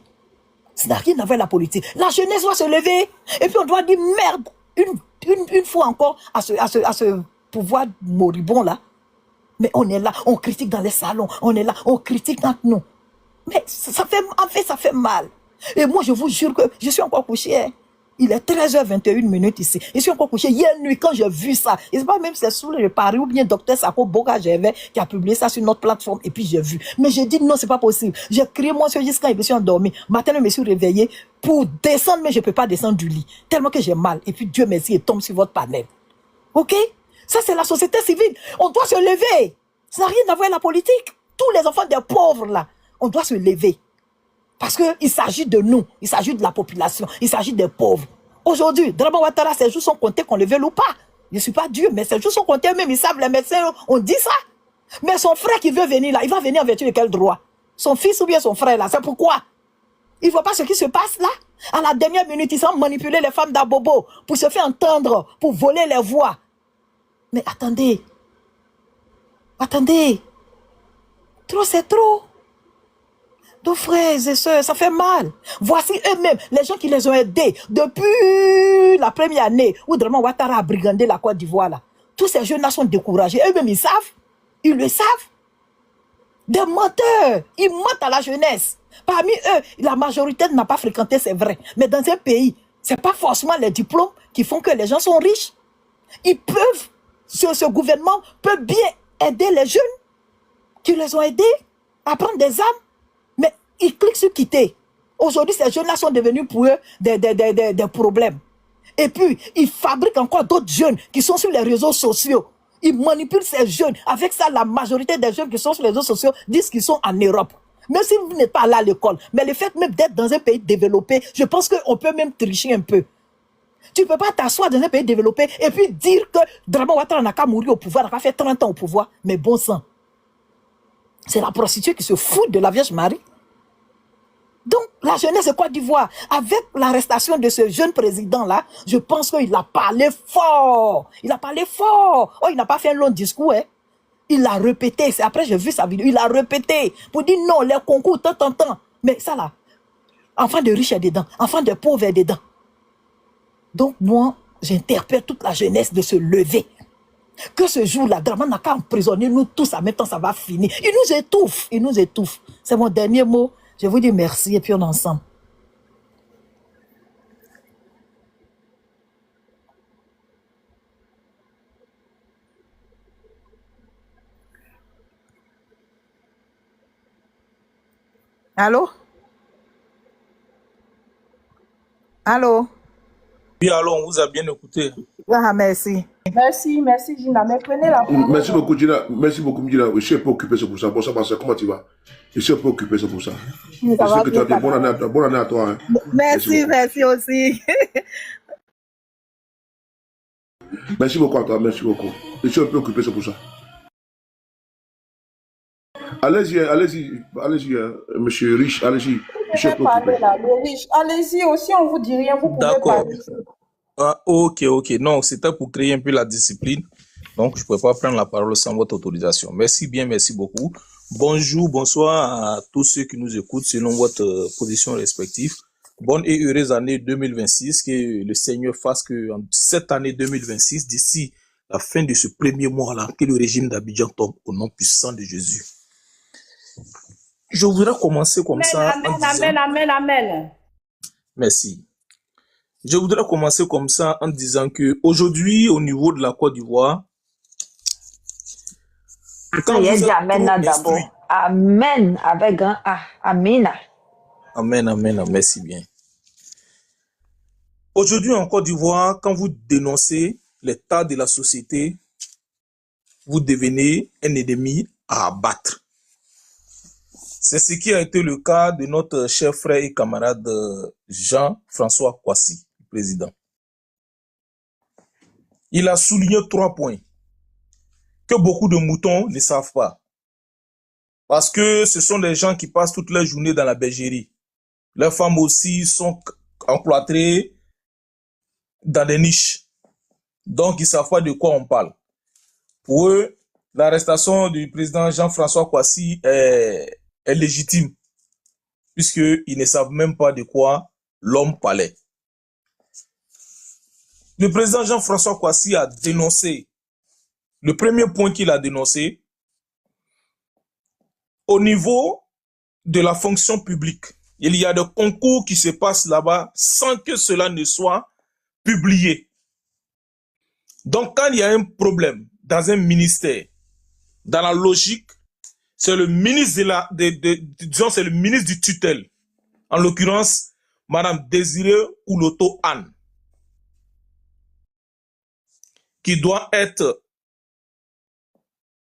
Ça n'a rien à voir avec la politique. La jeunesse doit se lever. Et puis on doit dire merde une fois encore à ce pouvoir moribond là. Mais on est là, on critique dans les salons, on est là, on critique entre nous. Mais ça fait mal. Et moi je vous jure que je suis encore couché. Hein. Il est 13h21 ici. Je suis encore couché. Hier nuit, quand j'ai vu ça, et c'est pas même c'est sous le Paris ou bien Dr Sako Boga Gervais qui a publié ça sur notre plateforme et puis j'ai vu. Mais j'ai dit non, c'est pas possible. J'ai crié moi jusqu'à je me suis endormi. Matin, je me suis réveillé pour descendre, mais je peux pas descendre du lit. Tellement que j'ai mal. Et puis Dieu merci, il tombe sur votre panel. Ok? Ça, c'est la société civile. On doit se lever. Ça n'a rien à voir avec la politique. Tous les enfants des pauvres là, on doit se lever. Parce qu'il s'agit de nous, il s'agit de la population, il s'agit des pauvres. Aujourd'hui, Dramane Ouattara, ses jours sont comptés qu'on le veuille ou pas. Je ne suis pas Dieu, mais ses jours sont comptés même, ils savent, les médecins, on dit ça. Mais son frère qui veut venir là, il va venir en vertu de quel droit? Son fils ou bien son frère là, c'est pourquoi? Il ne voit pas ce qui se passe là? À la dernière minute, ils ont manipulé les femmes d'Abobo pour se faire entendre, pour voler les voix. Mais attendez. Attendez. Trop, c'est trop. Donc, frères et sœurs, ça fait mal. Voici eux-mêmes, les gens qui les ont aidés depuis la première année où Dramane Ouattara a brigandé la Côte d'Ivoire. Là. Tous ces jeunes-là sont découragés. Eux-mêmes, ils savent. Ils le savent. Des menteurs. Ils mentent à la jeunesse. Parmi eux, la majorité n'a pas fréquenté, c'est vrai. Mais dans un pays, ce n'est pas forcément les diplômes qui font que les gens sont riches. Ils peuvent, ce gouvernement peut bien aider les jeunes qui les ont aidés à prendre des armes. Mais ils cliquent sur quitter. Aujourd'hui, ces jeunes-là sont devenus pour eux des problèmes. Et puis, ils fabriquent encore d'autres jeunes qui sont sur les réseaux sociaux. Ils manipulent ces jeunes. Avec ça, la majorité des jeunes qui sont sur les réseaux sociaux disent qu'ils sont en Europe. Même si vous n'êtes pas là à l'école. Mais le fait même d'être dans un pays développé, je pense qu'on peut même tricher un peu. Tu ne peux pas t'asseoir dans un pays développé et puis dire que Dramane Ouattara n'a qu'à mourir au pouvoir, n'a qu'à faire 30 ans au pouvoir. Mais bon sang. C'est la prostituée qui se fout de la Vierge Marie. Donc, la jeunesse de Côte d'Ivoire, avec l'arrestation de ce jeune président-là, je pense qu'il a parlé fort. Il a parlé fort. Oh, il n'a pas fait un long discours, hein. Il l'a répété. Après, j'ai vu sa vidéo. Il l'a répété pour dire non, les concours, tant. Mais ça là, enfant de riches est dedans, enfant de pauvres est dedans. Donc, moi, j'interpelle toute la jeunesse de se lever. Que ce jour-là, Draman n'a qu'à emprisonner nous tous en même temps, ça va finir. Il nous étouffe, il nous étouffe. C'est mon dernier mot. Je vous dis merci et puis on est ensemble. Allô? Allô? Oui, alors on vous a bien écouté. Ah, merci. Merci Gina, mais prenez la parole. Merci beaucoup, Gina. Merci beaucoup, Gina. Je suis un peu occupé, c'est pour ça. Bonsoir, Marcel. Comment tu vas? Je suis un peu occupé, c'est pour ça. Ça Je va sais que tu bien, as dit ça bonne va. année à toi. Bonne année à toi. Hein. Merci, beaucoup. merci aussi. Merci beaucoup à toi. Merci beaucoup. Je suis un peu occupé, c'est pour ça. Allez-y, allez-y, allez-y, monsieur Rich, allez-y. Je suis un peu occupé. Là, le riche. Allez-y aussi, on vous dit rien, vous pouvez D'accord. parler. Ah, ok. Non, c'était pour créer un peu la discipline. Donc, je ne pouvais pas prendre la parole sans votre autorisation. Merci bien, merci beaucoup. Bonjour, bonsoir à tous ceux qui nous écoutent selon votre position respective. Bonne et heureuse année 2026. Que le Seigneur fasse que en cette année 2026, d'ici la fin de ce premier mois-là, que le régime d'Abidjan tombe au nom puissant de Jésus. Je voudrais commencer comme ça en disant... Amen. Merci. Je voudrais commencer comme ça en disant que aujourd'hui, au niveau de la Côte d'Ivoire, quand Il y a vous dit êtes Amen trop d'abord. instruit, Amen avec un A. Amina. Amen, merci bien. Aujourd'hui en Côte d'Ivoire, quand vous dénoncez l'état de la société, vous devenez un ennemi à abattre. C'est ce qui a été le cas de notre cher frère et camarade Jean-François Kouassi, le président. Il a souligné 3 points que beaucoup de moutons ne savent pas. Parce que ce sont les gens qui passent toute leur journée dans la bergerie. Leurs femmes aussi sont encloîtrées dans des niches. Donc, ils ne savent pas de quoi on parle. Pour eux, l'arrestation du président Jean-François Kouassi est légitime, puisqu'ils ne savent même pas de quoi l'homme parlait. Le président Jean-François Kouassi a dénoncé, le premier point qu'il a dénoncé, au niveau de la fonction publique, il y a des concours qui se passent là-bas sans que cela ne soit publié. Donc, quand il y a un problème dans un ministère, dans la logique, c'est le ministre disons, c'est le ministre du tutelle, en l'occurrence, Madame Désirée Ouloto Anne, qui doit être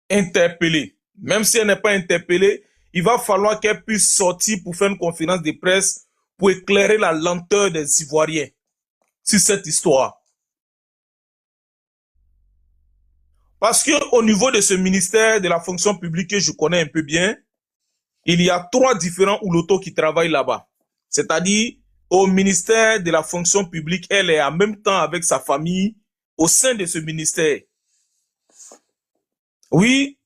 interpellée. Même si elle n'est pas interpellée, il va falloir qu'elle puisse sortir pour faire une conférence de presse pour éclairer la lenteur des Ivoiriens sur cette histoire. Parce que au niveau de ce ministère de la fonction publique que je connais un peu bien, il y a 3 différents Ouloto qui travaillent là-bas. C'est-à-dire, au ministère de la fonction publique, elle est en même temps avec sa famille au sein de ce ministère. Oui,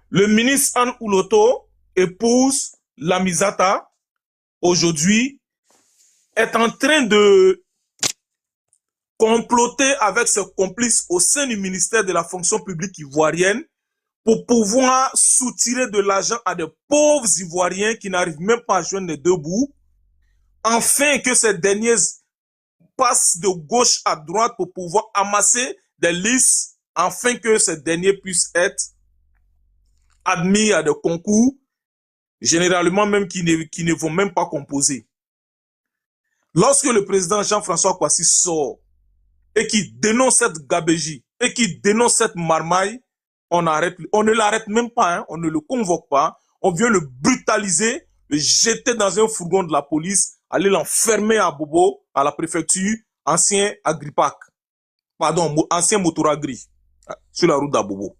le ministre Anne Ouloto, épouse Lamizata, aujourd'hui, est en train de comploter avec ses complices au sein du ministère de la fonction publique ivoirienne pour pouvoir soutirer de l'argent à des pauvres Ivoiriens qui n'arrivent même pas à joindre les 2 bouts, afin que ces derniers passent de gauche à droite pour pouvoir amasser des listes, afin que ces derniers puissent être admis à des concours, généralement même qui ne vont même pas composer. Lorsque le président Jean-François Kouassi sort et qui dénonce cette gabégie et qui dénonce cette marmaille, on ne l'arrête même pas, hein, on ne le convoque pas, on vient le brutaliser, le jeter dans un fourgon de la police, aller l'enfermer à Bobo, à la préfecture, ancien Agripac, pardon, ancien Motoragri, sur la route d'Abobo.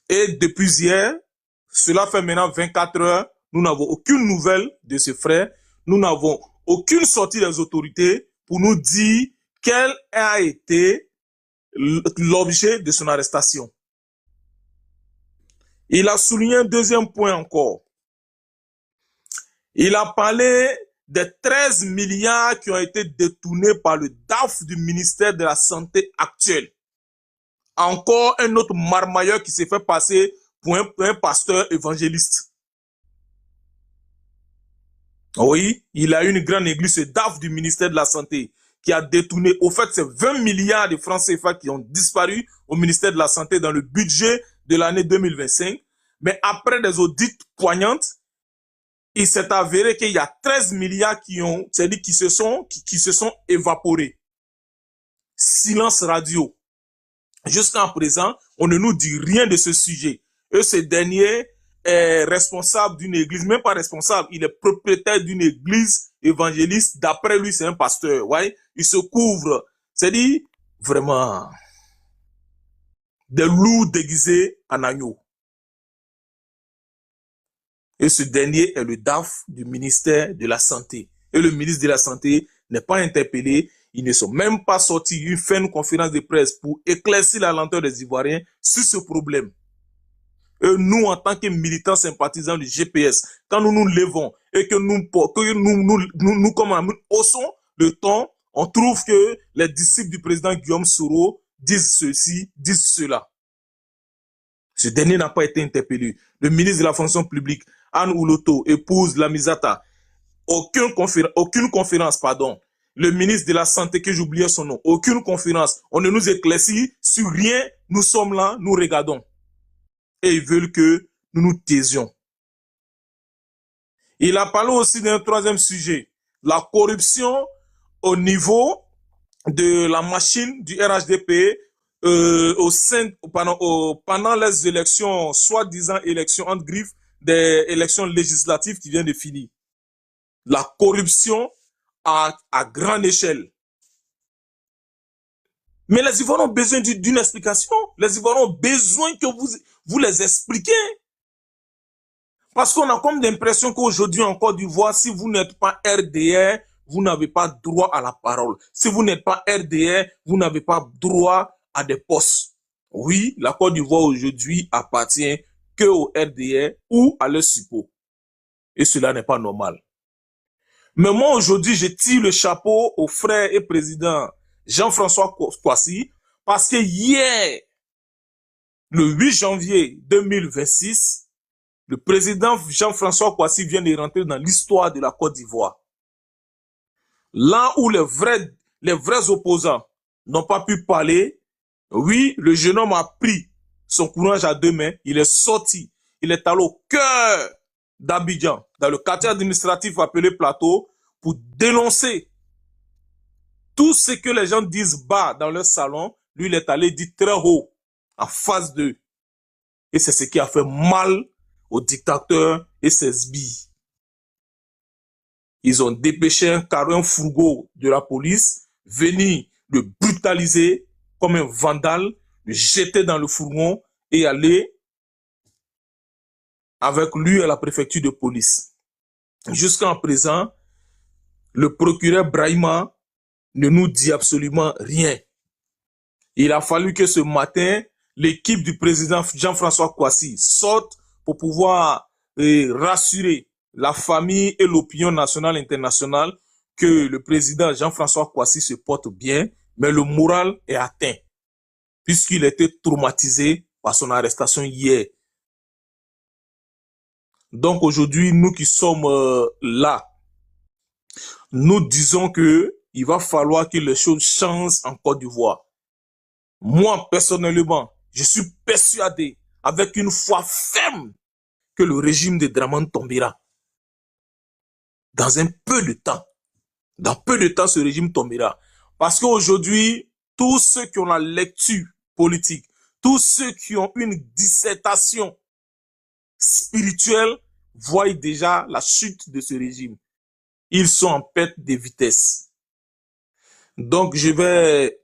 Et depuis hier, cela fait maintenant 24 heures, nous n'avons aucune nouvelle de ce frère, nous n'avons aucune sortie des autorités pour nous dire quel a été l'objet de son arrestation. Il a souligné un deuxième point encore. Il a parlé des 13 milliards qui ont été détournés par le DAF du ministère de la Santé actuel. Encore un autre marmailleur qui s'est fait passer pour un pasteur évangéliste. Oui, il a une grande église, ce DAF du ministère de la Santé, qui a détourné, au fait, c'est 20 milliards de francs CFA qui ont disparu au ministère de la Santé dans le budget de l'année 2025. Mais après des audits poignantes, il s'est avéré qu'il y a 13 milliards c'est-à-dire qui se sont évaporés. Silence radio. Jusqu'à présent, on ne nous dit rien de ce sujet. Et ce dernier est responsable d'une église, même pas responsable, il est propriétaire d'une église évangéliste. D'après lui, c'est un pasteur. Ouais? Il se couvre. C'est-à-dire, vraiment, des loups déguisés en agneaux. Et ce dernier est le DAF du ministère de la Santé. Et le ministre de la Santé n'est pas interpellé. Ils ne sont même pas sortis. Ils font une conférence de presse pour éclaircir la lenteur des Ivoiriens sur ce problème. Et nous, en tant que militants sympathisants du GPS, quand nous nous levons et que nous haussons le ton, on trouve que les disciples du président Guillaume Soro disent ceci, disent cela. Ce dernier n'a pas été interpellé. Le ministre de la fonction publique, Anne Ouloto, épouse Lamizata, aucune conférence, pardon. Le ministre de la Santé, que j'oubliais son nom, aucune conférence. On ne nous éclaircit sur rien. Nous sommes là, nous regardons. Et ils veulent que nous nous taisions. Il a parlé aussi d'un troisième sujet. La corruption au niveau de la machine du RHDP pendant les élections, soi-disant élections entre griffes, des élections législatives qui viennent de finir. La corruption à grande échelle. Mais les Ivoiriens ont besoin d'une explication. Les Ivoiriens ont besoin que vous les expliquiez. Parce qu'on a comme l'impression qu'aujourd'hui en Côte d'Ivoire, si vous n'êtes pas RDR, vous n'avez pas droit à la parole. Si vous n'êtes pas RDR, vous n'avez pas droit à des postes. Oui, la Côte d'Ivoire aujourd'hui appartient que au RDR ou à leur support. Et cela n'est pas normal. Mais moi, aujourd'hui, je tire le chapeau au frère et président Jean-François Kouassi, parce que hier, le 8 janvier 2026, le président Jean-François Kouassi vient de rentrer dans l'histoire de la Côte d'Ivoire. Là où les vrais opposants n'ont pas pu parler, oui, le jeune homme a pris son courage à deux mains, il est sorti, il est allé au cœur d'Abidjan, dans le quartier administratif appelé Plateau, pour dénoncer tout ce que les gens disent bas dans leur salon. Lui, il est allé dire très haut, en face d'eux. Et c'est ce qui a fait mal aux dictateurs et ses sbires. Ils ont dépêché un fourgon de la police, venir le brutaliser comme un vandale, le jeter dans le fourgon et aller avec lui à la préfecture de police. Jusqu'à présent, le procureur Brahima ne nous dit absolument rien. Il a fallu que ce matin, l'équipe du président Jean-François Kouassi sorte pour pouvoir rassurer la famille et l'opinion nationale et internationale que le président Jean-François Kouassi se porte bien, mais le moral est atteint, puisqu'il était traumatisé par son arrestation hier. Donc aujourd'hui, nous qui sommes là, nous disons que il va falloir que les choses changent en Côte d'Ivoire. Moi, personnellement, je suis persuadé, avec une foi ferme, que le régime de Dramane tombera. Dans un peu de temps. Dans peu de temps, ce régime tombera. Parce qu'aujourd'hui, tous ceux qui ont la lecture politique, tous ceux qui ont une dissertation spirituelle, voient déjà la chute de ce régime. Ils sont en perte de vitesse. Donc, je vais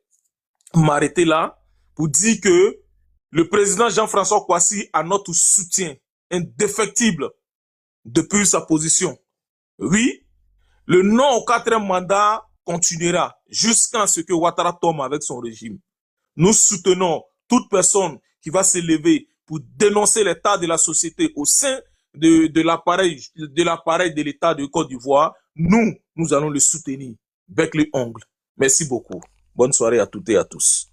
m'arrêter là pour dire que le président Jean-François Kouassi a notre soutien indéfectible depuis sa position. Oui, le non au quatrième mandat continuera jusqu'à ce que Ouattara tombe avec son régime. Nous soutenons toute personne qui va se lever pour dénoncer l'état de la société au sein de l'appareil de l'État de Côte d'Ivoire. nous allons le soutenir avec les ongles. Merci beaucoup. Bonne soirée à toutes et à tous.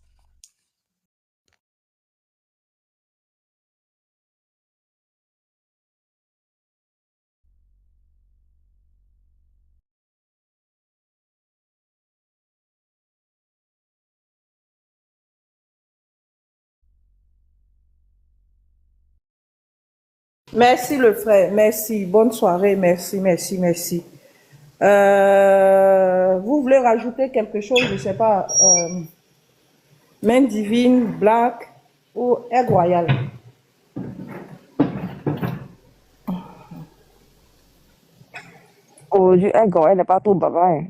Merci le frère, merci. Bonne soirée, merci. Vous voulez rajouter quelque chose, je ne sais pas, main divine, black ou egg royal? Aujourd'hui, elle n'est pas trop baba. Hein.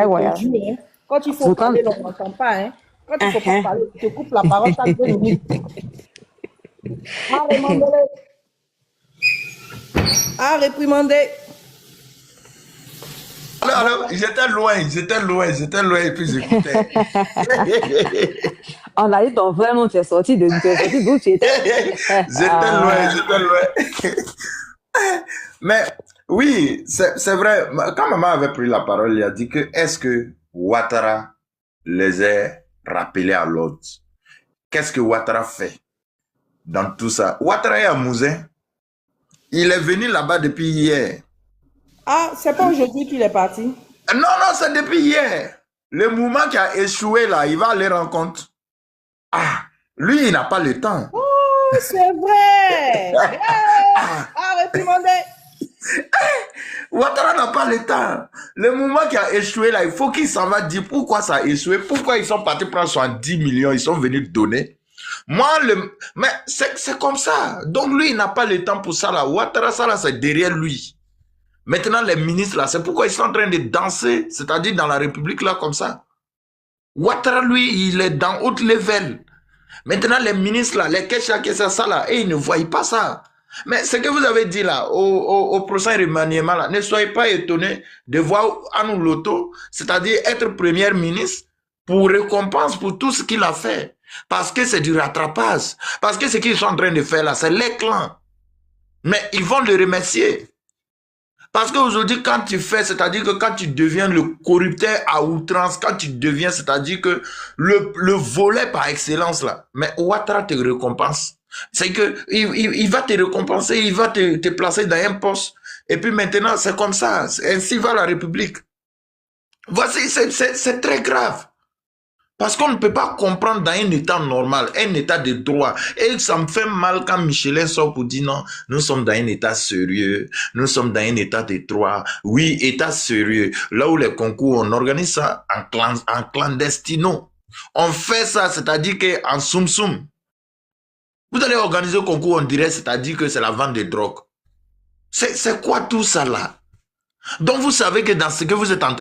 Aujourd'hui, hein, quand il faut parler, on n'entend pas. Hein. Quand il ne faut pas parler, tu te coupes la parole chaque 2 minutes. À réprimander. Alors, j'étais loin, et puis j'écoutais. On a dit ton vrai nom, tu es sorti d'où tu étais. J'étais loin. Mais oui, c'est vrai. Quand maman avait pris la parole, il a dit que est-ce que Ouattara les a rappelés à l'ordre? Qu'est-ce que Ouattara fait dans tout ça? Ouattara est à Mouzin. Il est venu là-bas depuis hier. Ah, c'est pas aujourd'hui qu'il est parti? Non, c'est depuis hier. Le mouvement qui a échoué là, il va aller rencontrer. Ah, lui, il n'a pas le temps. Oh, c'est vrai. Réprimander. Ouattara n'a pas le temps. Le mouvement qui a échoué là, il faut qu'il s'en va dire pourquoi ça a échoué, pourquoi ils sont partis prendre 70 millions, ils sont venus donner. Moi, mais c'est comme ça. Donc lui, il n'a pas le temps pour ça là. Ouattara, ça là, c'est derrière lui. Maintenant, les ministres là, c'est pourquoi ils sont en train de danser, c'est-à-dire dans la République là, comme ça. Ouattara, lui, il est dans haut level. Maintenant, les ministres là, les Kesha, ça là, et ils ne voient pas ça. Mais ce que vous avez dit là, au prochain remaniement là, ne soyez pas étonnés de voir Anou Loto, c'est-à-dire être premier ministre, pour récompense pour tout ce qu'il a fait. Parce que c'est du rattrapage. Parce que ce qu'ils sont en train de faire là, c'est les clans. Mais ils vont le remercier. Parce qu'aujourd'hui, quand tu fais, c'est-à-dire que quand tu deviens le corrupteur à outrance, quand tu deviens, c'est-à-dire que le volet par excellence là, mais Ouattara te récompense. C'est que il va te récompenser, il va te placer dans un poste. Et puis maintenant, c'est comme ça. Ainsi va la République. Voici, c'est très grave. Parce qu'on ne peut pas comprendre dans un état normal, un état de droit. Et ça me fait mal quand Michelin sort pour dire non, nous sommes dans un état sérieux, nous sommes dans un état de droit. Oui, état sérieux. Là où les concours, on organise ça en clandestino. On fait ça, c'est-à-dire qu'en soum-soum. Vous allez organiser le concours, on dirait, c'est-à-dire que c'est la vente de drogue. C'est quoi tout ça là? Donc vous savez que dans ce que vous êtes en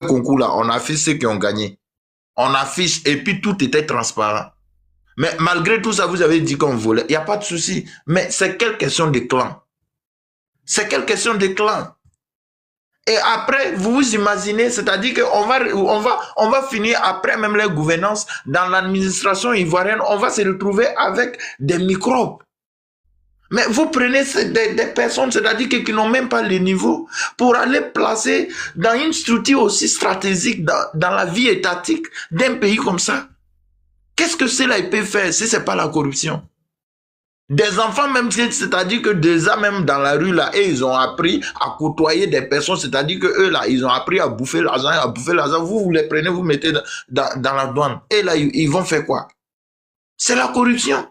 concours là, on affiche ceux qui ont gagné. On affiche et puis tout était transparent. Mais malgré tout ça, vous avez dit qu'on volait. Il n'y a pas de souci. Mais c'est quelle question de clan? C'est quelle question de clan? Et après, vous vous imaginez, c'est-à-dire qu'on va finir après même les gouvernances dans l'administration ivoirienne, on va se retrouver avec des microbes. Mais vous prenez des personnes, c'est-à-dire qui n'ont même pas le niveau, pour aller placer dans une structure aussi stratégique dans la vie étatique d'un pays comme ça. Qu'est-ce que cela peut faire si ce n'est pas la corruption? Des enfants même, c'est-à-dire que déjà même dans la rue là, et ils ont appris à côtoyer des personnes, c'est-à-dire que eux là, ils ont appris à bouffer l'argent, vous les prenez, vous mettez dans la douane. Et là, ils vont faire quoi? C'est la corruption.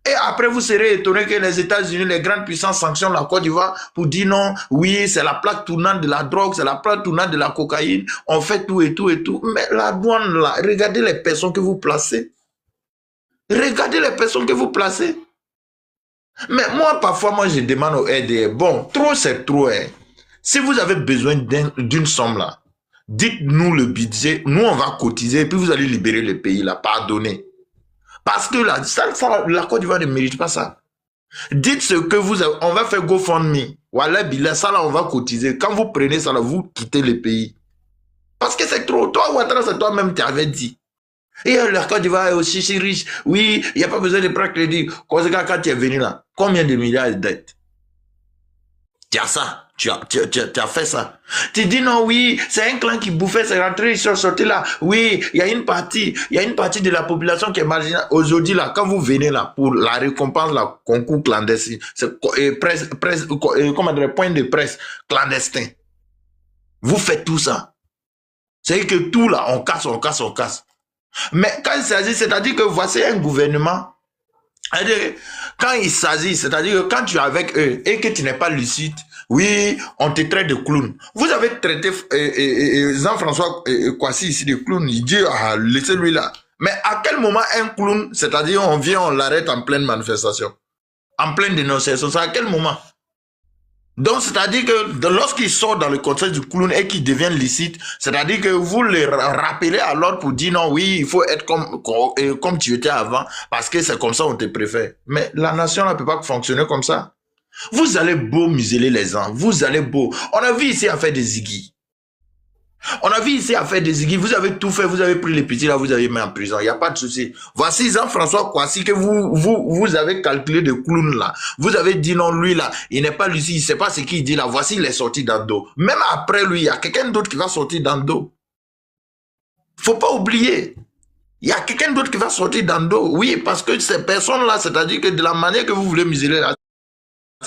Et après, vous serez étonné que les États-Unis, les grandes puissances sanctionnent la Côte d'Ivoire pour dire non, oui, c'est la plaque tournante de la drogue, c'est la plaque tournante de la cocaïne, on fait tout et tout et tout. Mais la douane, là, regardez les personnes que vous placez. Regardez les personnes que vous placez. Mais moi, parfois, je demande au RDR, bon, trop c'est trop. Hein. Si vous avez besoin d'une somme là, dites-nous le budget, nous on va cotiser et puis vous allez libérer le pays là, pardonnez. Parce que là, la Côte d'Ivoire ne mérite pas ça. Dites ce que vous avez, on va faire GoFundMe. Voilà, ça là, on va cotiser. Quand vous prenez ça là, vous quittez le pays. Parce que c'est trop. Toi, Ouattara, c'est toi-même qui avais dit. Et la Côte d'Ivoire est aussi si riche. Oui, il n'y a pas besoin de prendre crédit. Quand tu es venu là, combien de milliards de dettes? Tu as ça. Tu as fait ça. Tu dis non, oui, c'est un clan qui bouffait, c'est rentré, ils sont sortis là. Oui, il y a une partie de la population qui est marginale. Aujourd'hui là, quand vous venez là pour la récompense, la concours clandestin, c'est point de presse clandestin. Vous faites tout ça. C'est que tout là, on casse. Mais quand il s'agit, c'est-à-dire que voici un gouvernement. Quand il s'agit, c'est-à-dire que quand tu es avec eux et que tu n'es pas lucide, oui, on te traite de clown. Vous avez traité Jean-François Kouassi ici de clown. Il dit, ah, laissez-lui là. Mais à quel moment un clown, c'est-à-dire on vient, on l'arrête en pleine manifestation, en pleine dénonciation, c'est à quel moment? Donc, c'est-à-dire que lorsqu'il sort dans le contexte du clown et qu'il devient licite, c'est-à-dire que vous les rappelez à l'ordre pour dire non, oui, il faut être comme tu étais avant, parce que c'est comme ça on te préfère. Mais la nation ne peut pas fonctionner comme ça. Vous allez beau museler les gens, vous allez beau. On a vu ici à faire des ziggy. On a vu ici à faire des ziggy, vous avez tout fait, vous avez pris les petits là, vous avez mis en prison, il n'y a pas de souci. Voici Jean-François Kouassi que vous avez calculé de clown là. Vous avez dit non, lui là, il n'est pas lucide, il ne sait pas ce qu'il dit là. Voici, il est sorti dans le dos. Même après lui, il y a quelqu'un d'autre qui va sortir dans le dos. Faut pas oublier. Il y a quelqu'un d'autre qui va sortir dans le dos. Oui, parce que ces personnes-là, c'est-à-dire que de la manière que vous voulez museler là,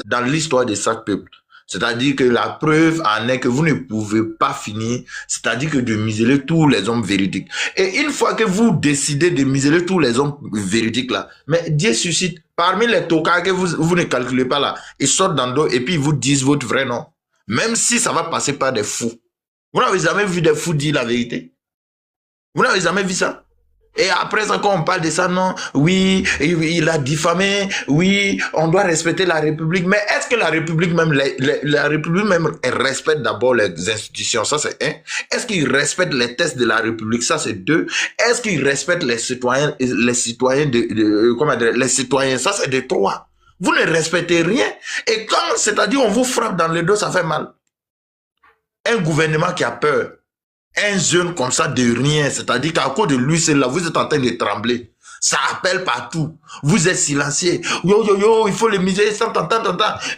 dans l'histoire de chaque peuple. C'est-à-dire que la preuve en est que vous ne pouvez pas finir, c'est-à-dire que de museler tous les hommes véridiques. Et une fois que vous décidez de museler tous les hommes véridiques là, mais Dieu suscite, parmi les tocards que vous ne calculez pas là, ils sortent dans le dos et puis ils vous disent votre vrai nom. Même si ça va passer par des fous. Vous n'avez jamais vu des fous dire la vérité? Vous n'avez jamais vu ça? Et après ça, quand on parle de ça, non, oui, il a diffamé, oui, on doit respecter la République. Mais est-ce que la République même, la République même respecte d'abord les institutions? Ça, c'est un. Est-ce qu'il respecte les tests de la République? Ça, c'est deux. Est-ce qu'il respecte les citoyens, les citoyens, ça, c'est de trois. Vous ne respectez rien. Et quand, c'est-à-dire, on vous frappe dans le dos, ça fait mal. Un gouvernement qui a peur. Un jeune comme ça de rien, c'est-à-dire qu'à cause de lui, c'est là, vous êtes en train de trembler. Ça appelle partout. Vous êtes silencieux. Yo, il faut le miser, tant.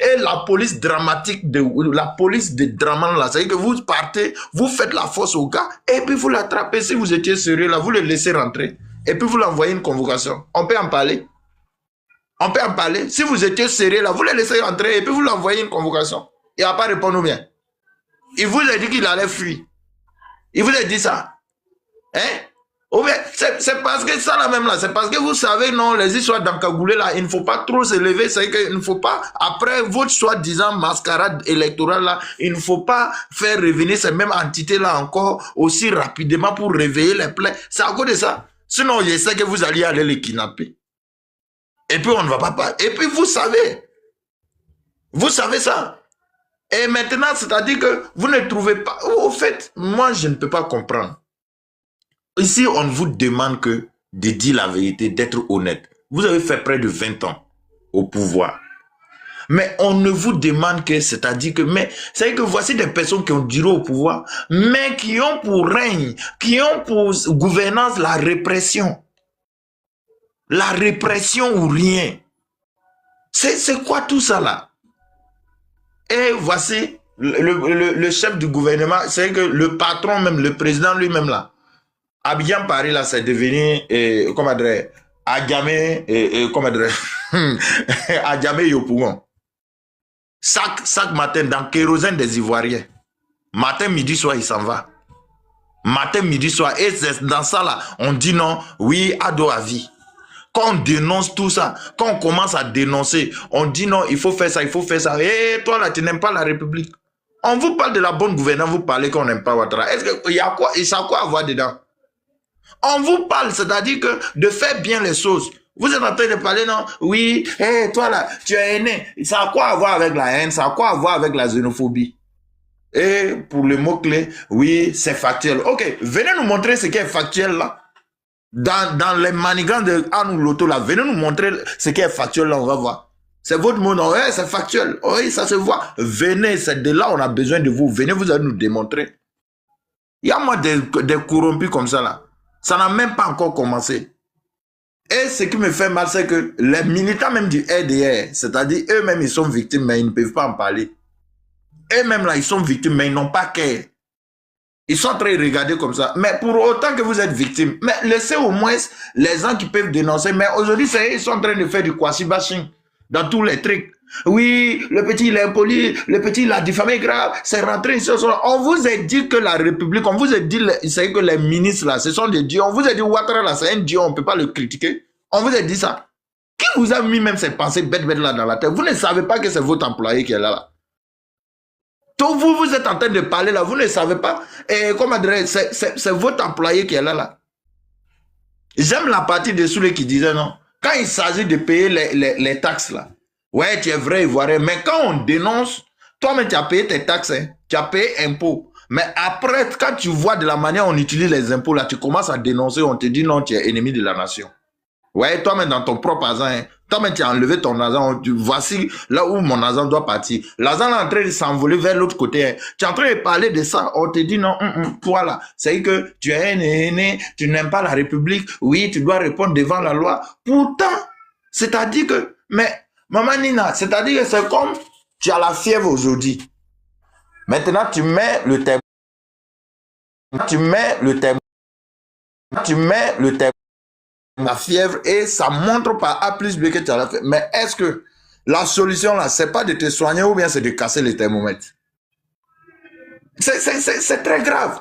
Et la police dramatique, la police de drama là, c'est-à-dire que vous partez, vous faites la force au gars, et puis vous l'attrapez. Si vous étiez sérieux là, vous le laissez rentrer. Et puis vous l'envoyez une convocation. On peut en parler. On peut en parler. Si vous étiez sérieux là, vous le laissez rentrer, et puis vous l'envoyez une convocation. Il va pas répondre bien. Il vous a dit qu'il allait fuir. Il vous a dit ça. Hein? C'est parce que ça là même là, c'est parce que vous savez, non, les histoires d'encagoulé là, il ne faut pas trop se lever, c'est qu'il ne faut pas, après votre soi-disant mascarade électorale là, il ne faut pas faire revenir ces mêmes entités là encore aussi rapidement pour réveiller les plaies. C'est à cause de ça. Sinon, je sais que vous alliez aller les kidnapper. Et puis on ne va pas parler. Et puis vous savez ça. Et maintenant, c'est-à-dire que vous ne trouvez pas... Au fait, moi, je ne peux pas comprendre. Ici, on vous demande que de dire la vérité, d'être honnête. Vous avez fait près de 20 ans au pouvoir. Mais on ne vous demande que, c'est-à-dire que... Mais c'est que voici des personnes qui ont duré au pouvoir, mais qui ont pour règne, qui ont pour gouvernance la répression. La répression ou rien. C'est quoi tout ça là? Et voici le chef du gouvernement, c'est que le patron même, le président lui-même là, Abidjan Paris là, c'est devenu, comment dire, Adjamé, comment dire, Adjamé Yopougon. Chaque matin, dans kérosène des Ivoiriens, matin, midi, soir, il s'en va. Matin, midi, soir, et dans ça là, on dit non, oui, ado à vie. Quand on dénonce tout ça, quand on commence à dénoncer, on dit non, il faut faire ça, il faut faire ça. Et toi là, tu n'aimes pas la République. On vous parle de la bonne gouvernance, vous parlez qu'on n'aime pas Ouattara. Est-ce qu'il y a quoi, et ça a quoi à voir dedans? On vous parle, c'est-à-dire que de faire bien les choses. Vous êtes en train de parler, non? Oui, hey, toi là, tu es aîné. Ça a quoi à voir avec la haine? Ça a quoi à voir avec la xénophobie? Et pour le mot-clé, oui, c'est factuel. Ok, venez nous montrer ce qui est factuel là. Dans les manigances de Anou Loto là, venez nous montrer ce qui est factuel là, on va voir. C'est votre mot, non? Ouais, c'est factuel. Oui, ça se voit. Venez, c'est de là on a besoin de vous. Venez, vous allez nous démontrer. Il y a moi des corrompus comme ça là. Ça n'a même pas encore commencé. Et ce qui me fait mal, c'est que les militants même du RDR, c'est-à-dire eux-mêmes, ils sont victimes, mais ils ne peuvent pas en parler. Eux-mêmes là, ils sont victimes, mais ils n'ont pas qu'à. Ils sont en train de regarder comme ça. Mais pour autant que vous êtes victime, mais laissez au moins les gens qui peuvent dénoncer. Mais aujourd'hui, ils sont en train de faire du quasi-bashing dans tous les trucs. Oui, le petit il est impoli, le petit il a diffamé grave, c'est rentré ici. On vous a dit que la République, on vous a dit que les ministres là, ce sont des dieux. On vous a dit Ouattara là, c'est un dieu, on ne peut pas le critiquer. On vous a dit ça. Qui vous a mis même ces pensées bêtes là dans la tête? Vous ne savez pas que c'est votre employé qui est là. Donc vous êtes en train de parler là, vous ne savez pas. Et comment dire, c'est votre employé qui est là. J'aime la partie de ceux qui disaient non. Quand il s'agit de payer les taxes là, ouais, tu es vrai ivoirien, mais quand on dénonce, toi-même tu as payé tes taxes, hein, tu as payé impôts. Mais après, quand tu vois de la manière dont on utilise les impôts là, tu commences à dénoncer, on te dit non, tu es ennemi de la nation. Ouais, toi-même dans ton propre argent, hein, toi-même tu as enlevé ton argent, voici là où mon argent doit partir. L'argent est en train de s'envoler vers l'autre côté. Hein. Tu es en train de parler de ça, on te dit non, toi là, c'est que tu es un aîné, tu n'aimes pas la République, oui, tu dois répondre devant la loi. Pourtant, c'est-à-dire que, mais, maman Nina, c'est-à-dire que c'est comme tu as la fièvre aujourd'hui. Maintenant, tu mets le thème. Tu mets le thème. Tu mets le thème. La fièvre et ça montre par A plus B que tu as la fièvre. Mais est-ce que la solution là, c'est pas de te soigner ou bien c'est de casser les thermomètres? C'est très grave.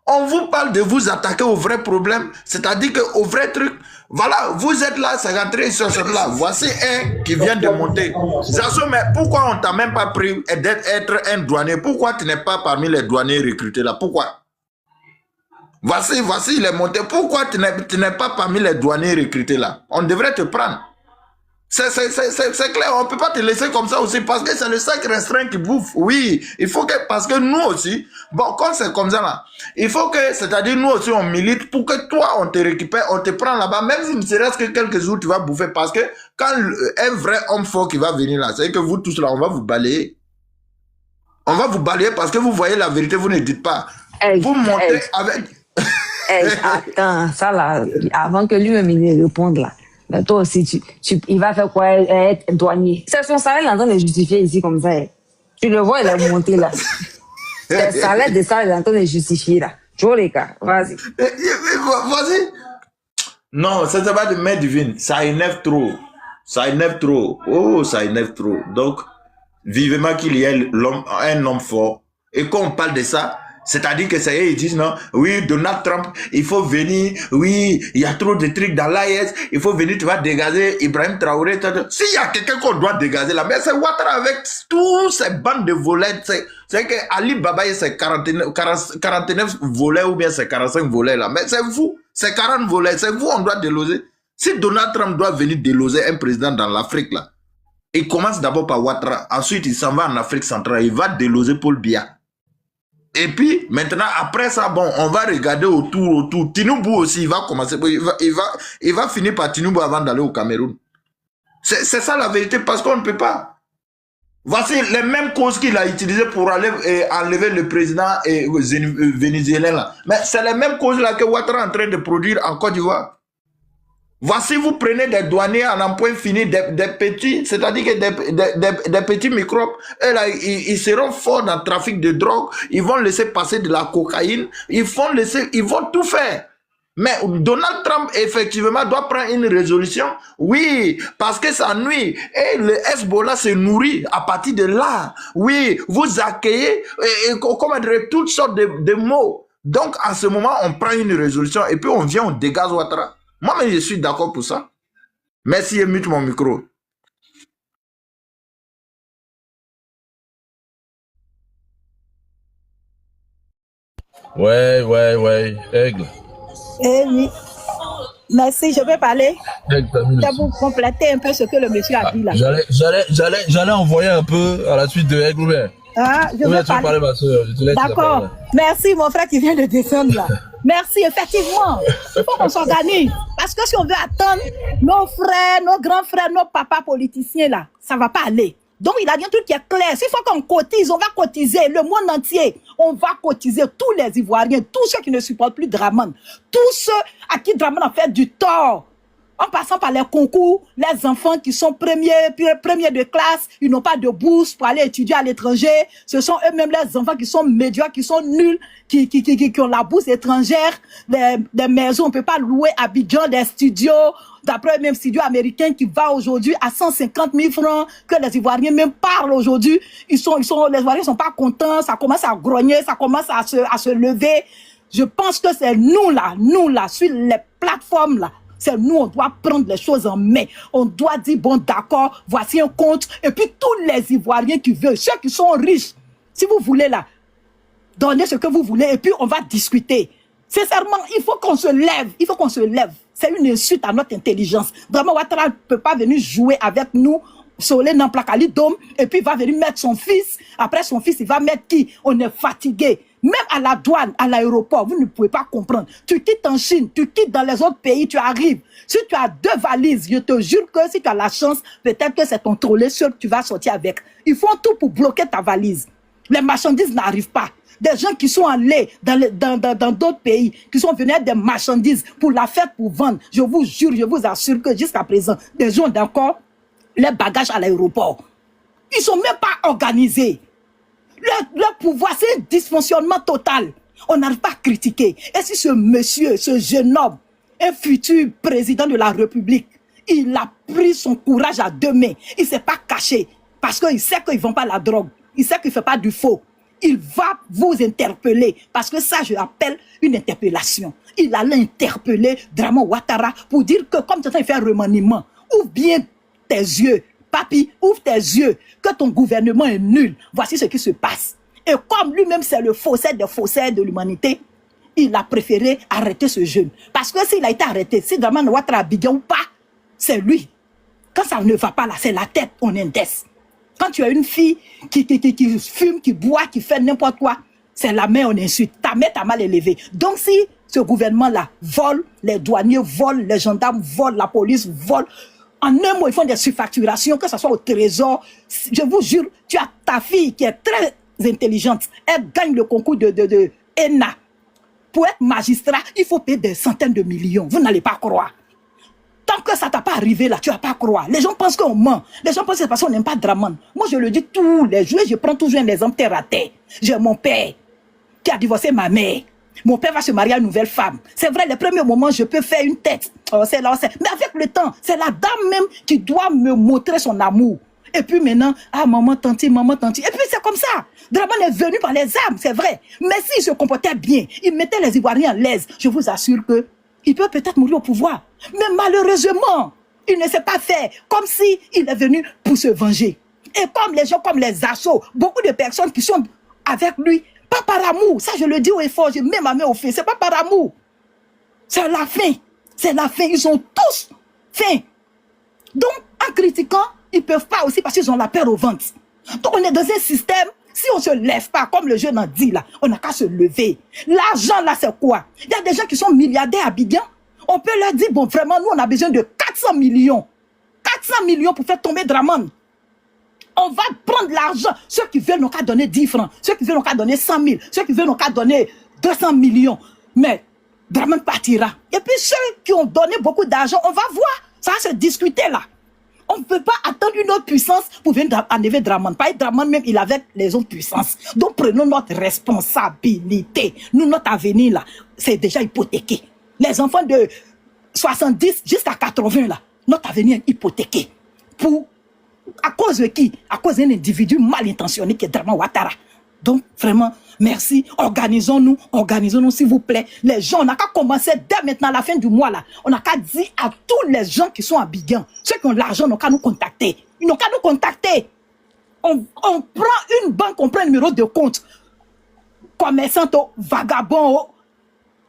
On vous parle de vous attaquer au vrai problème, c'est-à-dire qu'au vrai truc, voilà, vous êtes là, c'est rentré sur ce là. Voici un qui vient de monter. Zazo, mais pourquoi on t'a même pas pris d'être un douanier? Pourquoi tu n'es pas parmi les douaniers recrutés là? Pourquoi? Voici, il est monté. Pourquoi tu n'es pas parmi les douaniers recrutés là? On devrait te prendre. C'est clair, on ne peut pas te laisser comme ça aussi parce que c'est le sac restreint qui bouffe. Oui, il faut que, parce que nous aussi, bon, quand c'est comme ça là, il faut que, c'est-à-dire nous aussi on milite pour que toi on te récupère, on te prend là-bas, même si ne serait-ce que quelques jours tu vas bouffer parce que quand un vrai homme fort qui va venir là, c'est que vous tous là, on va vous balayer. On va vous balayer parce que vous voyez la vérité, vous ne dites pas. Vous montez avec... Attends, ça là, avant que lui-même il réponde là. Mais toi aussi, il va faire quoi? Être douanier. C'est son salaire, il est en train de justifier ici comme ça. Tu le vois, il est monté là. C'est le salaire de ça, il est en train de justifier là. Tu vois les gars, vas-y. Vas-y. Non, ça ne va pas de main divine. Ça énerve trop. Ça énerve trop. Oh, ça énerve trop. Donc, vivement qu'il y ait un homme fort. Et quand on parle de ça, c'est-à-dire que ça y est, ils disent non, oui, Donald Trump, il faut venir, oui, il y a trop de trucs dans l'AIS, il faut venir, tu vas dégager Ibrahim Traoré. S'il y a quelqu'un qu'on doit dégager là, mais c'est Ouattara avec tous ces bandes de volets. C'est que Ali Baba et ses 49 volets ou bien ses 45 volets là. Mais c'est vous, ces 40 volets, c'est vous, on doit déloger. Si Donald Trump doit venir déloger un président dans l'Afrique là, il commence d'abord par Ouattara, ensuite il s'en va en Afrique centrale, il va déloger Paul Biya. Et puis, maintenant, après ça, bon, on va regarder autour. Tinubu aussi, il va commencer. Il va finir par Tinubu avant d'aller au Cameroun. C'est ça la vérité, parce qu'on ne peut pas. Voici les mêmes causes qu'il a utilisées pour aller enlever le président vénézuélien là. Mais c'est les mêmes causes là que Ouattara est en train de produire en Côte d'Ivoire. Voici, vous prenez des douaniers en emploi fini, des petits, c'est-à-dire que des petits microbes, et là, ils seront forts dans le trafic de drogue, ils vont laisser passer de la cocaïne, ils vont tout faire. Mais Donald Trump, effectivement, doit prendre une résolution. Oui, parce que ça nuit. Et le Hezbollah se nourrit à partir de là. Oui, vous accueillez, comment dire, toutes sortes de mots. Donc, en ce moment, on prend une résolution et puis on vient, on dégage Ouattara. Moi-même, je suis d'accord pour ça. Merci et mute mon micro. Ouais. Aigle. Eh oui. Merci, je vais parler. Aigle, t'as mis le Je vais son. vous compléter un peu ce que le monsieur a dit là. J'allais envoyer un peu à la suite de Aigle, ou bien Ah, je tu vais veux parler. parler, ma soeur. Je te laisse la D'accord. parole. Merci, mon frère qui vient de descendre là. Merci, effectivement. Il faut qu'on s'organise. Parce que si on veut attendre nos frères, nos grands frères, nos papas politiciens là, ça ne va pas aller. Donc, il a dit un truc qui est clair. S'il faut qu'on cotise, on va cotiser. Le monde entier, on va cotiser. Tous les Ivoiriens, tous ceux qui ne supportent plus Dramane, tous ceux à qui Dramane a fait du tort. En passant par les concours, les enfants qui sont premiers de classe, ils n'ont pas de bourse pour aller étudier à l'étranger. Ce sont eux-mêmes les enfants qui sont médiocres, qui sont nuls, qui ont la bourse étrangère, des maisons, on ne peut pas louer à Abidjan, des studios, d'après même studio américain qui va aujourd'hui à 150 000 francs, que les Ivoiriens même parlent aujourd'hui. Les Ivoiriens sont pas contents, ça commence à grogner, ça commence à se lever. Je pense que c'est nous là, sur les plateformes là, c'est nous, on doit prendre les choses en main. On doit dire, bon, d'accord, voici un compte. Et puis, tous les Ivoiriens qui veulent, ceux qui sont riches, si vous voulez là, donnez ce que vous voulez et puis on va discuter. Sincèrement, il faut qu'on se lève. C'est une insulte à notre intelligence. Dramane Ouattara ne peut pas venir jouer avec nous, Solé Namplakali Dom, et puis il va venir mettre son fils. Après son fils, il va mettre qui? On est fatigué. Même à la douane, à l'aéroport, vous ne pouvez pas comprendre. Tu quittes en Chine, tu quittes dans les autres pays, tu arrives. Si tu as 2 valises, je te jure que si tu as la chance, peut-être que c'est ton trolley seul que tu vas sortir avec. Ils font tout pour bloquer ta valise. Les marchandises n'arrivent pas. Des gens qui sont allés dans d'autres pays, qui sont venus avec des marchandises pour la fête, pour vendre. Je vous jure, je vous assure que jusqu'à présent, des gens ont encore les bagages à l'aéroport. Ils ne sont même pas organisés. Leur pouvoir, c'est un dysfonctionnement total. On n'arrive pas à critiquer. Et si ce monsieur, ce jeune homme, un futur président de la République, il a pris son courage à 2 mains, il ne s'est pas caché, parce qu'il sait qu'ils ne vendent pas la drogue, il sait qu'il ne fait pas du faux. Il va vous interpeller, parce que ça, je l'appelle une interpellation. Il allait interpeller Dramane Ouattara pour dire que comme tu as fait un remaniement, ouvre bien tes yeux, papi, ouvre tes yeux, que ton gouvernement est nul. Voici ce qui se passe. Et comme lui-même, c'est le faussaire des faussaires de l'humanité, il a préféré arrêter ce jeune. Parce que s'il a été arrêté, si Dramane Ouattara a bidé ou pas, c'est lui. Quand ça ne va pas là, c'est la tête, on index. Quand tu as une fille qui fume, qui boit, qui fait n'importe quoi, c'est la main, on insulte. Ta main t'a mal élevée. Donc si ce gouvernement-là vole, les douaniers volent, les gendarmes volent, la police vole, en un mot, ils font des surfacturations, que ce soit au trésor. Je vous jure, tu as ta fille qui est très intelligente. Elle gagne le concours de ENA. Pour être magistrat, il faut payer des centaines de millions. Vous n'allez pas croire. Tant que ça ne t'a pas arrivé là, tu ne vas pas croire. Les gens pensent qu'on ment. Les gens pensent que c'est parce qu'on n'aime pas Dramane. Moi, je le dis tous les jours, je prends toujours un exemple terre à terre. J'ai mon père qui a divorcé ma mère. Mon père va se marier à une nouvelle femme. C'est vrai, les premiers moments, je peux faire une tête. Oh, c'est là, mais avec le temps, c'est la dame même qui doit me montrer son amour. Et puis maintenant, ah, maman, tanti, maman, tanti. Et puis c'est comme ça. Dramane est venu par les armes, c'est vrai. Mais s'il se comportait bien, il mettait les Ivoiriens à l'aise, je vous assure que il peut peut-être mourir au pouvoir. Mais malheureusement, il ne sait pas faire. Comme si il est venu pour se venger. Et comme les gens, comme les assauts, beaucoup de personnes qui sont avec lui, pas par amour. Ça, je le dis au effort, je mets ma main au feu. C'est pas par amour. C'est la fin. C'est la fin. Ils ont tous faim. Donc, en critiquant, ils ne peuvent pas aussi parce qu'ils ont la peur au ventre. Donc, on est dans un système, si on ne se lève pas, comme le jeune en dit là, on n'a qu'à se lever. L'argent là, c'est quoi? Il y a des gens qui sont milliardaires à Abidjan. On peut leur dire, bon, vraiment, nous, on a besoin de 400 millions. 400 millions pour faire tomber Dramane. On va prendre l'argent. Ceux qui veulent n'ont qu'à donner 10 francs. Ceux qui veulent n'ont qu'à donner 100 000. Ceux qui veulent n'ont qu'à donner 200 millions. Mais Dramane partira. Et puis ceux qui ont donné beaucoup d'argent, on va voir. Ça va se discuter là. On ne peut pas attendre une autre puissance pour venir enlever Dramane. Pas Dramane même, il avait les autres puissances. Donc prenons notre responsabilité. Nous, notre avenir là, c'est déjà hypothéqué. Les enfants de 70 jusqu'à 80 là, notre avenir est hypothéqué. À cause de qui? À cause d'un individu mal intentionné qui est Dramane Ouattara. Donc, vraiment, merci. Organisons-nous, s'il vous plaît. Les gens, on n'a qu'à commencer dès maintenant, à la fin du mois, là. On n'a qu'à dire à tous les gens qui sont à Abidjan, ceux qui ont de l'argent, n'ont qu'à nous contacter. Ils n'ont qu'à nous contacter. On prend une banque, on prend un numéro de compte. Commerçant, vagabond,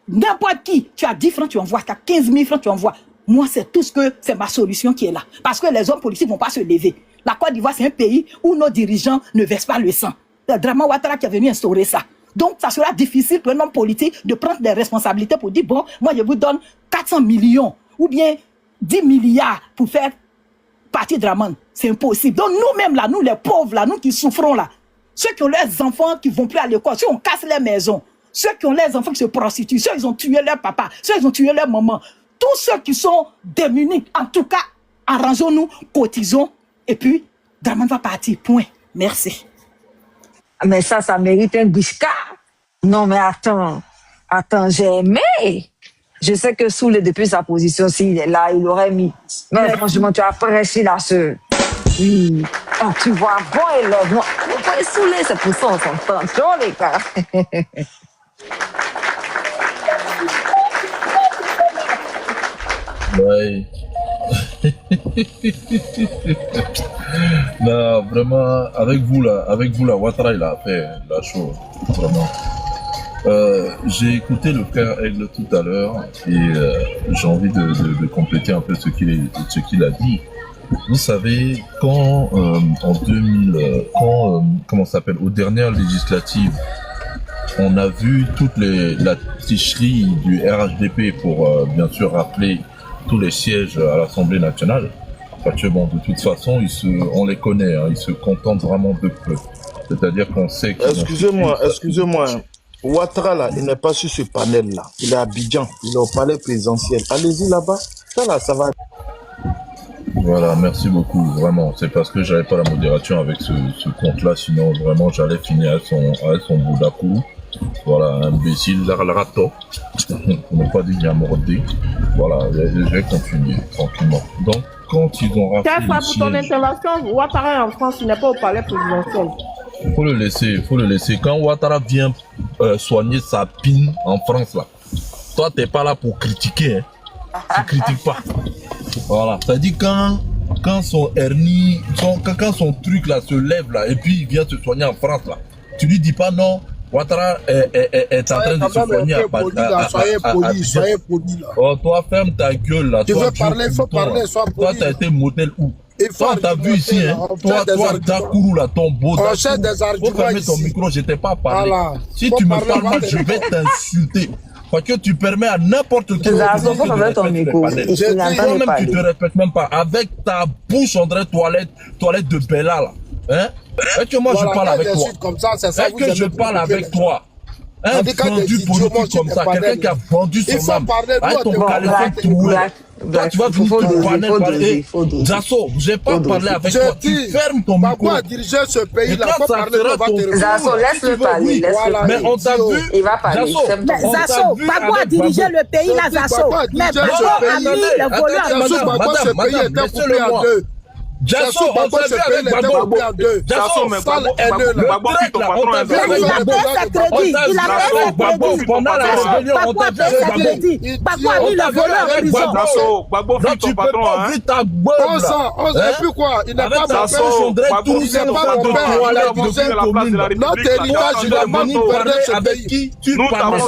n'importe qui. Tu as 10 francs, tu envoies. Tu as 15 000 francs, tu envoies. Moi, c'est tout ce que c'est ma solution qui est là. Parce que les hommes politiques ne vont pas se lever. La Côte d'Ivoire, c'est un pays où nos dirigeants ne versent pas le sang. C'est Draman Ouattara qui est venu instaurer ça. Donc, ça sera difficile pour un homme politique de prendre des responsabilités pour dire, bon, moi, je vous donne 400 millions ou bien 10 milliards pour faire partie Draman. C'est impossible. Donc, nous-mêmes, là, nous, les pauvres, là, nous qui souffrons, là, ceux qui ont leurs enfants qui ne vont plus à l'école, ceux qui ont cassé les maisons, ceux qui ont leurs enfants qui se prostituent, ceux qui ont tué leur papa, ceux qui ont tué leur maman, tous ceux qui sont démunis, en tout cas, arrangeons-nous, cotisons, et puis, Draman va partir. Point. Merci. Mais ça mérite un biscard. Non, mais attends, j'ai aimé. Je sais que Soule, depuis sa position, s'il est là, il aurait mis. Mais franchement, tu as prêché la sœur. Oui. Oh, tu vois, bon élève. Non, vous pouvez Soule, c'est pour ça on s'entend. Non, les gars. Ouais. Non, vraiment, avec vous là, Ouattara, il a fait la chose, vraiment. J'ai écouté le frère Aigle tout à l'heure et j'ai envie de compléter un peu ce qu'il a dit. Vous savez, quand en 2000, comment ça s'appelle, aux dernières législatives, on a vu toute la tricherie du RHDP pour bien sûr rappeler tous les sièges à l'Assemblée nationale. Parce que bon, de toute façon, on les connaît, hein, ils se contentent vraiment de peu. C'est-à-dire qu'on sait qu'ils Excusez-moi. Ouattara, là, il n'est pas sur ce panel-là. Il est à Abidjan, il est au palais présidentiel. Allez-y là-bas, ça va. Voilà, merci beaucoup, vraiment. C'est parce que j'avais pas la modération avec ce compte-là, sinon vraiment j'allais finir à son Boudakou. Voilà, imbécile, rato. On n'a pas dit Yamordé. Voilà, je vais continuer tranquillement. Donc, quand ils ont raflé Quelle fois pour ton intervention, Ouattara en France, il n'est pas au palais présidentiel. Faut le laisser. Quand Ouattara vient soigner sa pine en France, là, toi, t'es pas là pour critiquer, hein. Tu critiques pas. Voilà, ça dit quand son hernie, quand son truc là se lève là, et puis il vient se soigner en France là, tu lui dis pas non. Ouattara est en train de se soigner à Soyez poli là. Oh, toi, ferme ta gueule là. Tu veux parler, il faut parler, sois poli. Toi, t'as été modèle où? Toi, t'as vu ici, hein? Toi, Dakourou là, ton beau. On cherche des arguments. Faut fermer ton micro, je t'ai pas parlé. Voilà. Si tu me parles mal, je vais t'insulter. Parce que tu permets à n'importe qui de toi-même, tu te répètes même pas. Avec ta bouche, on dirait toilette de Bella là. Hein? Est-ce que moi je parle avec toi? Est-ce que je parle avec toi? Un vendu politique comme ça, quelqu'un qui a vendu son âme, avec ton caleçon troué. Toi, tu vas venir te parler. Jasso, je n'ai pas parlé avec toi. Tu fermes ton micro. Pourquoi diriger ce pays-là? Jasso, laisse-le parler. Mais on t'a vu. Il va parler. Zasso, Bagbo a dirigé le pays là, Zasso. Mais Bagbo a mis le volant. Madame, ce pays était coupé en deux. Jasso, on t'a vu avec Bagbo. Jasso, mais Bagbo, qui ton patron est Il a payé ses crédits. Pendant la rébellion, on t'a vu avec Bagbo a mis le volant en prison. Bagbo, qui ton patron, hein. ta gueule. Et puis quoi? Il n'est pas mon père. Bagbo, Il n'est pas mon père. Notre héritage, il n'a pas nous perdu ce pays. Nous t'avons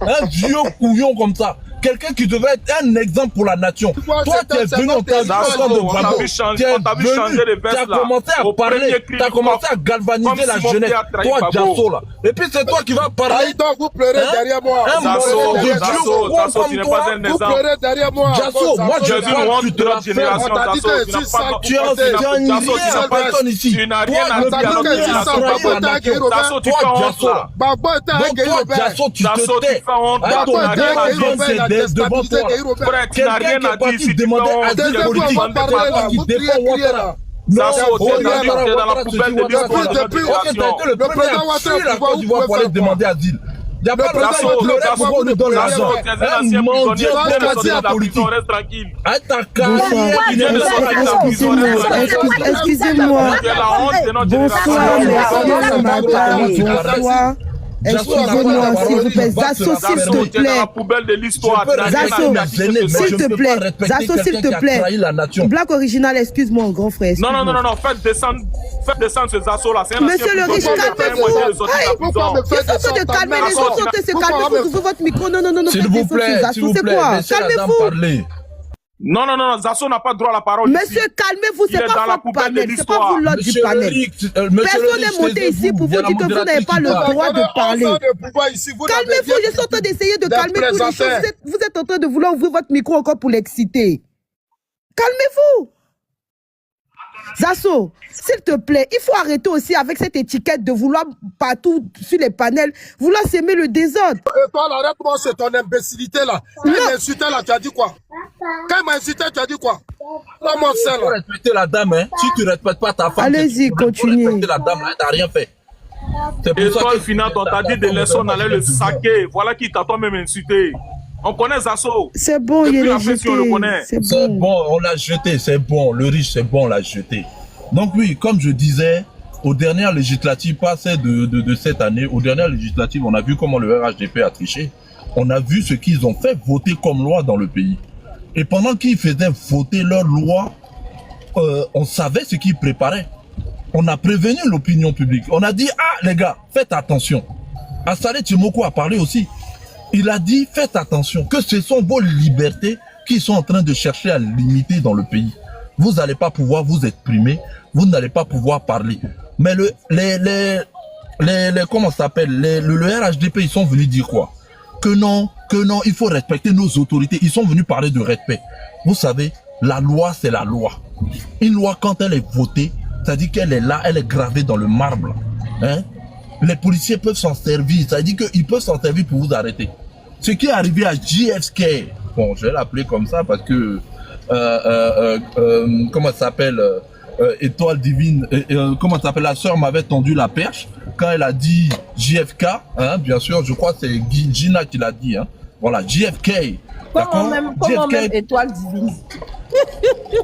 un vieux couillon comme ça. Quelqu'un qui devait être un exemple pour la nation. Toi, tu es venu, on t'a vu changer les vestes. Tu as commencé à parler, tu as commencé à galvaniser la jeunesse. Toi, Jasso, là. Et puis c'est toi qui vas parler. Vous pleurez derrière moi. Jasso, tu n'es pas un exemple. Vous pleurez derrière moi. Jasso, moi je parle, tu te la fermes. Tu es un personne ici. Tu n'as rien à dire. Jasso, tu fais honte là. Donc toi, Jasso, tu te tais. Devant toi, quelqu'un qui est parti demander asile politique, qui défend Ouattara. Zasso, tu es dans la poubelle de le président Ouattara pour aller demander asile. Il n'y a pas longtemps, il pleurait pour qu'on lui donne l'argent. Un mendiant politique politique. Reste tranquille. À ta carrière, il ne sera pas Excusez-moi. Bonsoir, monsieur Matar. Bonsoir. Excusez-moi, s'il vous plaît. Zasso, s'il te plaît. Zasso, s'il te plaît. Zasso, s'il te plaît. Black Original, excuse-moi, grand frère. Non. Faites descendre ce Zasso-là. Monsieur le riche, calmez-vous. Il faut se calmer. Les autres sont se calmer. Vous ouvrez votre micro. Non. S'il vous plaît, c'est quoi? Calmez-vous. Non, Zasso n'a pas droit à la parole. Monsieur, calmez-vous, c'est pas votre panel, c'est pas vous l'autre du panel. Personne n'est monté ici pour vous dire que vous n'avez pas le droit de parler. Calmez-vous, je suis en train d'essayer de calmer toutes les choses. Vous êtes en train de vouloir ouvrir votre micro encore pour l'exciter. Calmez-vous. Zasso, s'il te plaît, il faut arrêter aussi avec cette étiquette de vouloir partout sur les panels, vouloir s'aimer le désordre. Et toi, arrête-moi, c'est ton imbécilité là. Quand il m'a insulté là, tu as dit quoi? Quand il m'a insulté, tu as dit quoi? Là, mon il faut respecter la dame, hein. Si tu ne respectes pas ta femme, allez-y, continuez. Respecter la dame, elle n'a rien fait. Et toi, final, on t'a dit de laisser, on allait le saquer. Voilà qui t'a toi-même insulté. On connaît Zasso. C'est bon, il est jeté. C'est bon, on l'a jeté, c'est bon. Le riche, c'est bon, on l'a jeté. Donc oui, comme je disais, aux dernières législatives, pas celles de cette année, aux dernières législatives, on a vu comment le RHDP a triché. On a vu ce qu'ils ont fait voter comme loi dans le pays. Et pendant qu'ils faisaient voter leur loi, on savait ce qu'ils préparaient. On a prévenu l'opinion publique. On a dit, ah les gars, faites attention. Assalé Tchimoko a parlé aussi. Il a dit, faites attention, que ce sont vos libertés qui sont en train de chercher à limiter dans le pays. Vous n'allez pas pouvoir vous exprimer, vous n'allez pas pouvoir parler. Mais comment ça s'appelle, le RHDP, ils sont venus dire quoi? Que non, il faut respecter nos autorités. Ils sont venus parler de respect. Vous savez, la loi, c'est la loi. Une loi, quand elle est votée, ça dit qu'elle est là, elle est gravée dans le marbre. Hein? Les policiers peuvent s'en servir, ça dit qu'ils peuvent s'en servir pour vous arrêter. Ce qui est arrivé à JFK, bon, je vais l'appeler comme ça parce que, comment ça s'appelle, Étoile Divine, comment ça s'appelle, la sœur m'avait tendu la perche quand elle a dit JFK, hein, bien sûr, je crois que c'est Gina qui l'a dit, hein, voilà, JFK. Comment même Étoile Divine?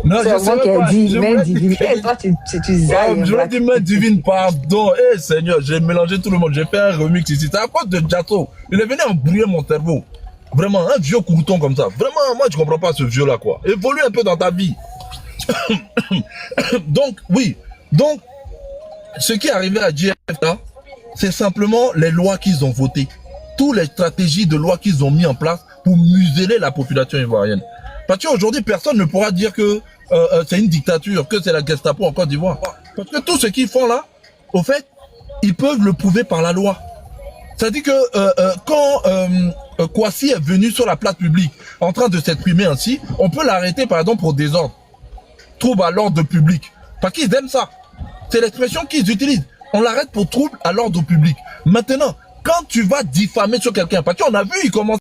Non, c'est moi qui ai dit main divine. Et toi, tu zailles. Je l'ai dit main divine, pardon. Eh Seigneur, j'ai mélangé tout le monde. J'ai fait un remix ici. C'est à cause de Jasso. Il est venu embrouiller mon cerveau. Vraiment, un vieux crouton comme ça. Vraiment, moi, je comprends pas ce vieux-là, quoi. Évolue un peu dans ta vie. Donc, oui. Donc, ce qui est arrivé à JFK, c'est simplement les lois qu'ils ont votées. Toutes les stratégies de loi qu'ils ont mis en place pour museler la population ivoirienne. Parce qu'aujourd'hui, personne ne pourra dire que c'est une dictature, que c'est la Gestapo en Côte d'Ivoire. Parce que tout ce qu'ils font là, au fait, ils peuvent le prouver par la loi. C'est-à-dire que quand Kwasi est venu sur la place publique en train de s'exprimer ainsi, on peut l'arrêter par exemple pour désordre, trouble à l'ordre public. Parce qu'ils aiment ça. C'est l'expression qu'ils utilisent. On l'arrête pour trouble à l'ordre public. Maintenant, quand tu vas diffamer sur quelqu'un, parce qu'on a vu, il commence